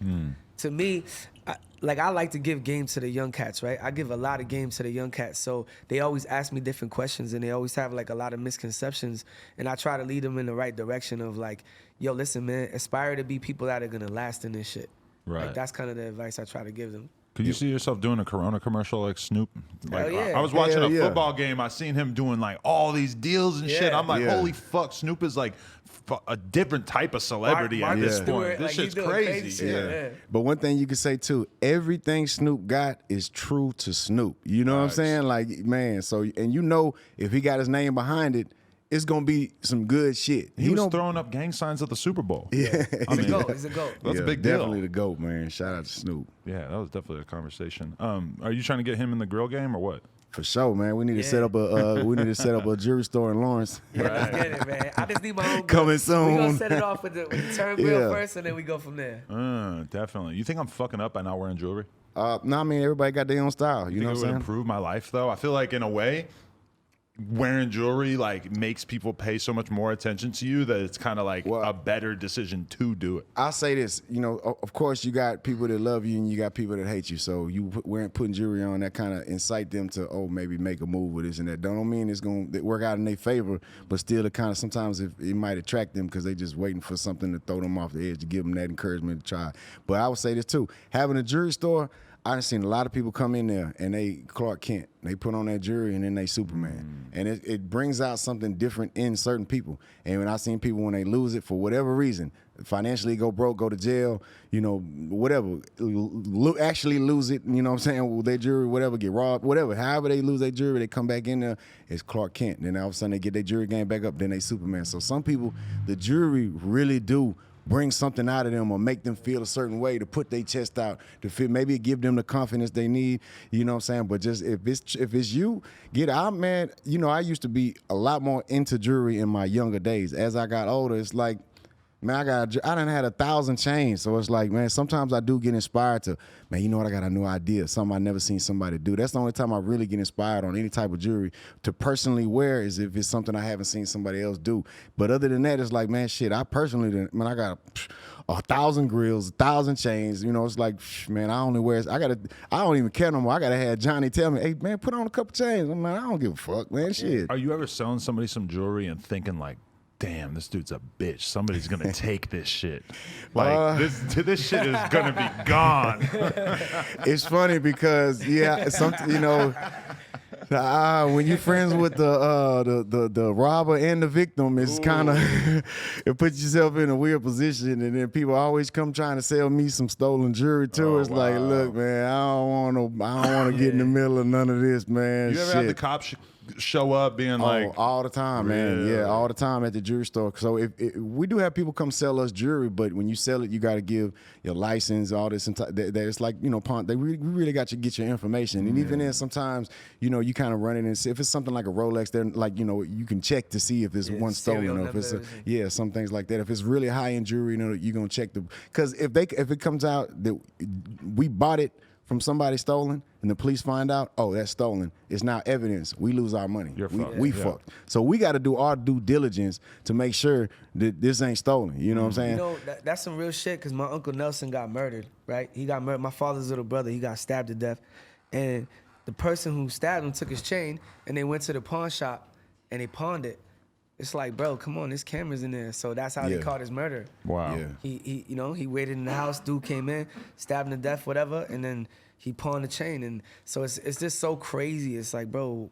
to me, I like to give game to the young cats, right? I give a lot of game to the young cats. So they always ask me different questions, and they always have like a lot of misconceptions. And I try to lead them in the right direction of like, yo, listen, man, aspire to be people that are gonna last in this shit. Right. Like, that's kind of the advice I try to give them. Could you see yourself doing a Corona commercial like Snoop? Like, Hell yeah. I was watching a football game. I seen him doing like all these deals and shit. I'm like, holy fuck, Snoop is like a different type of celebrity at this point. This shit's crazy. Yeah. But one thing you can say too, everything Snoop got is true to Snoop. You know what I'm saying? Like, man, so, and you know, if he got his name behind it, it's gonna be some good shit. He was throwing up gang signs at the Super Bowl. Yeah, He's a GOAT. He's a GOAT. That's a big deal. Definitely the GOAT, man. Shout out to Snoop. Yeah, that was definitely a conversation. Are you trying to get him in the grill game or what? For sure, man. We need to set up a jewelry store in Lawrence. Yeah, let's get it, man. I just need my own. Coming soon. We're gonna set it off with the turn grill first, and then we go from there. Definitely. You think I'm fucking up by not wearing jewelry? No, I mean, everybody got their own style. You know what I'm it would saying? improve my life though? I feel like in a way, wearing jewelry like makes people pay so much more attention to you that it's kind of like a better decision to do it. I'll say this, you know, of course you got people that love you and you got people that hate you. So you putting jewelry on, that kind of incite them to, maybe make a move with this and that. Don't mean it's going to work out in their favor, but still it kind of sometimes it might attract them because they just waiting for something to throw them off the edge to give them that encouragement to try. But I would say this too, having a jewelry store, I've seen a lot of people come in there and they Clark Kent. They put on that jewelry and then they Superman. And it brings out something different in certain people. And when I seen people when they lose it for whatever reason, financially go broke, go to jail, you know, whatever, actually lose it, you know what I'm saying, with their jewelry, whatever, get robbed, whatever. However they lose their jewelry, they come back in there, it's Clark Kent. Then all of a sudden they get their jewelry game back up, then they Superman. So some people, the jewelry really do bring something out of them or make them feel a certain way, to put their chest out, to feel, maybe give them the confidence they need, you know what I'm saying? But just if it's you, get out, man. You know, I used to be a lot more into jewelry in my younger days. As I got older, it's like, man, I done had 1,000 chains, so it's like, man, sometimes I do get inspired to, man, you know what, I got a new idea, something I never seen somebody do. That's the only time I really get inspired on any type of jewelry to personally wear, is if it's something I haven't seen somebody else do. But other than that, it's like, man, shit, I personally, man, I got 1,000 grills, 1,000 chains. You know, it's like, man, I don't even care no more. I gotta have Johnny tell me, hey, man, put on a couple chains. I'm like, I don't give a fuck, man, shit. Are you ever selling somebody some jewelry and thinking like, damn, this dude's a bitch. Somebody's gonna take this shit. Like this shit is gonna be gone. It's funny because you know, when you're friends with the robber and the victim, it's kind of it puts yourself in a weird position, and then people always come trying to sell me some stolen jewelry too. It's like, look, man, I don't want to get in the middle of none of this, man. You ever had the cops show up being like, all the time, man. Yeah, all the time at the jewelry store. So if we do have people come sell us jewelry, but when you sell it, you got to give your license, all this. That it's like, you know, we really got to get your information. And even then, sometimes, you know, you kind of run it and see if it's something like a Rolex. Then, like, you know, you can check to see if it's one stolen or if it's some things like that. If it's really high end jewelry, you know, you're gonna check because if it comes out that we bought it from somebody stolen, and the police find out, oh, that's stolen, it's now evidence. We lose our money. We fucked. So we got to do our due diligence to make sure that this ain't stolen. You know what I'm saying? You know, that's some real shit, because my Uncle Nelson got murdered, right? He got murdered. My father's little brother, he got stabbed to death. And the person who stabbed him took his chain, and they went to the pawn shop, and they pawned it. It's like, bro, come on, there's cameras in there. So that's how they caught his murder. Wow. Yeah. He you know, he waited in the house, dude came in, stabbed him to death, whatever, and then he pawned the chain. And so it's just so crazy. It's like, bro,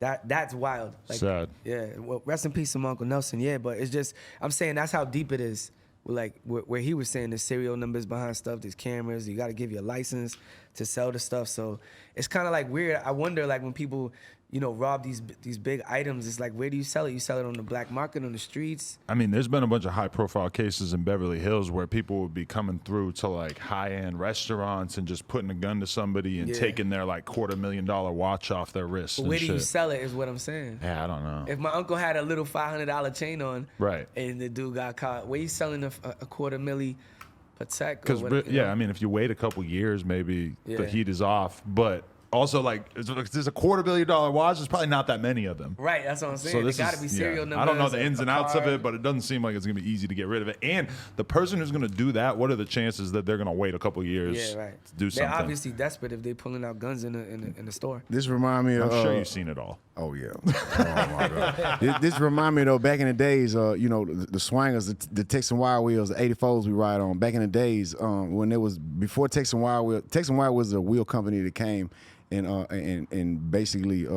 that's wild. Like, sad. Yeah. Well, rest in peace to my Uncle Nelson, yeah, but it's just, I'm saying that's how deep it is. Like where he was saying there's serial numbers behind stuff, there's cameras, you gotta give your license to sell the stuff. So it's kind of like weird. I wonder, like, when people, you know, rob these big items, it's like, where do you sell it? You sell it on the black market, on the streets? I mean, there's been a bunch of high profile cases in Beverly Hills where people would be coming through to like high-end restaurants and just putting a gun to somebody and taking their like $250,000 watch off their wrist. But where do you sell it is what I'm saying. Yeah, I don't know. If my uncle had a little $500 chain on, right, and the dude got caught, where you selling a $250,000 Patek? Because I mean, if you wait a couple years, maybe the heat is off. But also, like, there's a $250,000 watch. There's probably not that many of them. Right, that's what I'm saying. So there got to be serial numbers. I don't know the ins and outs of it, but it doesn't seem like it's gonna be easy to get rid of it. And the person who's gonna do that, what are the chances that they're gonna wait a couple years to do something? They're obviously desperate if they're pulling out guns in the store. This remind me of, I'm sure you've seen it all. Oh yeah. Oh my God. This remind me though, back in the days, you know, the swangers, the Texan wire wheels, the 84s we ride on. Back in the days, when there was before Texan wire wheel. Texan wire was a wheel company that came and basically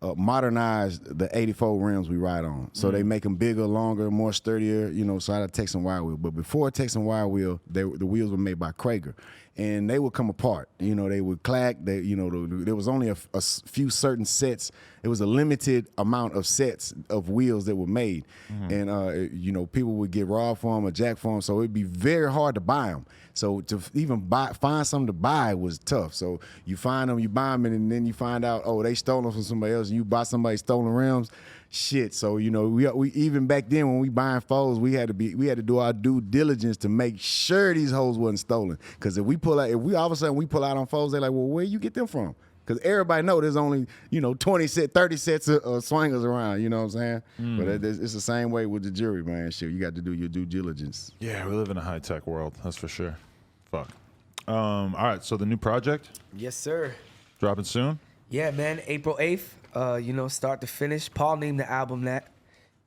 modernized the 84 rims we ride on. So they make them bigger, longer, more sturdier, you know, so I had a Texan wire wheel. But before Texan wire wheel, the wheels were made by Krager. And they would come apart, you know, they would clack. There was only a few certain sets. It was a limited amount of sets of wheels that were made. And, you know, people would get robbed for them or jacked for them. So it'd be very hard to buy them. So to even find something to buy was tough. So you find them, you buy them, and then you find out, oh, they stole them from somebody else, and you buy somebody's stolen rims. Shit. So, you know, we even back then when we buying foes, we had to do our due diligence to make sure these hoes wasn't stolen. Because if we all of a sudden we pull out on foes, they're like, well, where you get them from? Because everybody know there's only, you know, 30 sets of swangers around, you know what I'm saying? But it's the same way with the jury, man. Shit, you got to do your due diligence. Yeah, we live in a high-tech world, that's for sure. Fuck. All right, so the new project? Yes, sir. Dropping soon? Yeah, man, April 8th, you know, start to finish. Paul named the album that.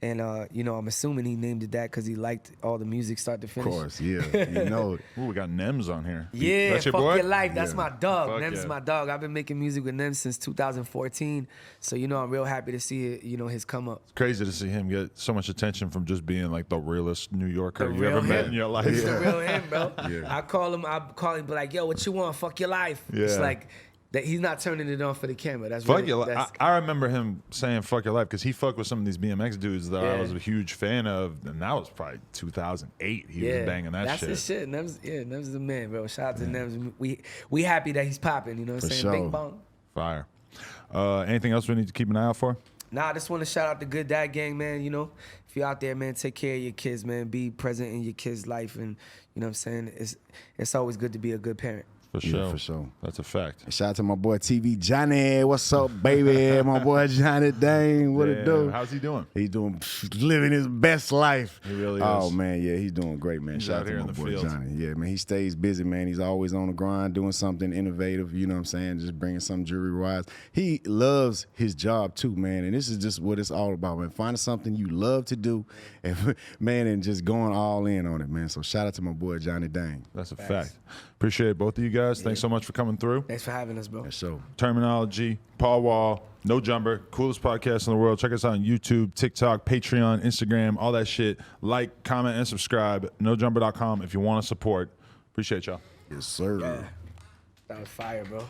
And, you know, I'm assuming he named it that because he liked all the music start to finish. Of course, yeah. You know it. Ooh, we got Nems on here. Yeah, that's your fuck boy? your life. That's my dog. Fuck Nems is my dog. I've been making music with Nems since 2014. So, you know, I'm real happy to see it, you know, his come up. It's crazy to see him get so much attention from just being like the realest New Yorker you ever him. met in your life. It's the real him, bro. Yeah. I call him, be like, yo, what you want? Fuck your life. Yeah. It's like, that he's not turning it on for the camera. That's Fuck really, your that's, life. I remember him saying "fuck your life" because he fucked with some of these BMX dudes that I Yeah. was a huge fan of, and that was probably 2008. He was banging that that's shit. his shit. Nems is the man, bro. Shout out to Nems. We happy that he's popping. You know what I'm For saying? sure. Bing bong. Fire. Anything else we need to keep an eye out for? Nah, I just want to shout out the Good Dad Gang, man. You know, if you're out there, man, take care of your kids, man. Be present in your kids' life, and you know what I'm saying. It's always good to be a good parent. For sure. Yeah, for sure. That's a fact. Shout out to my boy TV Johnny. What's up, baby? My boy Johnny Dang. What it do? How's he doing? He's doing living his best life. He really is. Oh man, yeah, he's doing great, man. He's Shout out out to here my in the boy fields. Johnny. Yeah, man, he stays busy, man. He's always on the grind, doing something innovative. You know what I'm saying? Just bringing some jewelry wise. He loves his job too, man. And this is just what it's all about, man. Finding something you love to do, and man, and just going all in on it, man. So shout out to my boy Johnny Dang. That's a fact. Appreciate both of you guys. Thanks so much for coming through. Thanks for having us, bro. Yeah, so Termanology, Paul Wall, No Jumper, coolest podcast in the world. Check us out on YouTube, TikTok, Patreon, Instagram, all that shit. Like, comment, and subscribe. NoJumper.com if you want to support. Appreciate y'all. yes, sir. Yeah. That was fire, bro.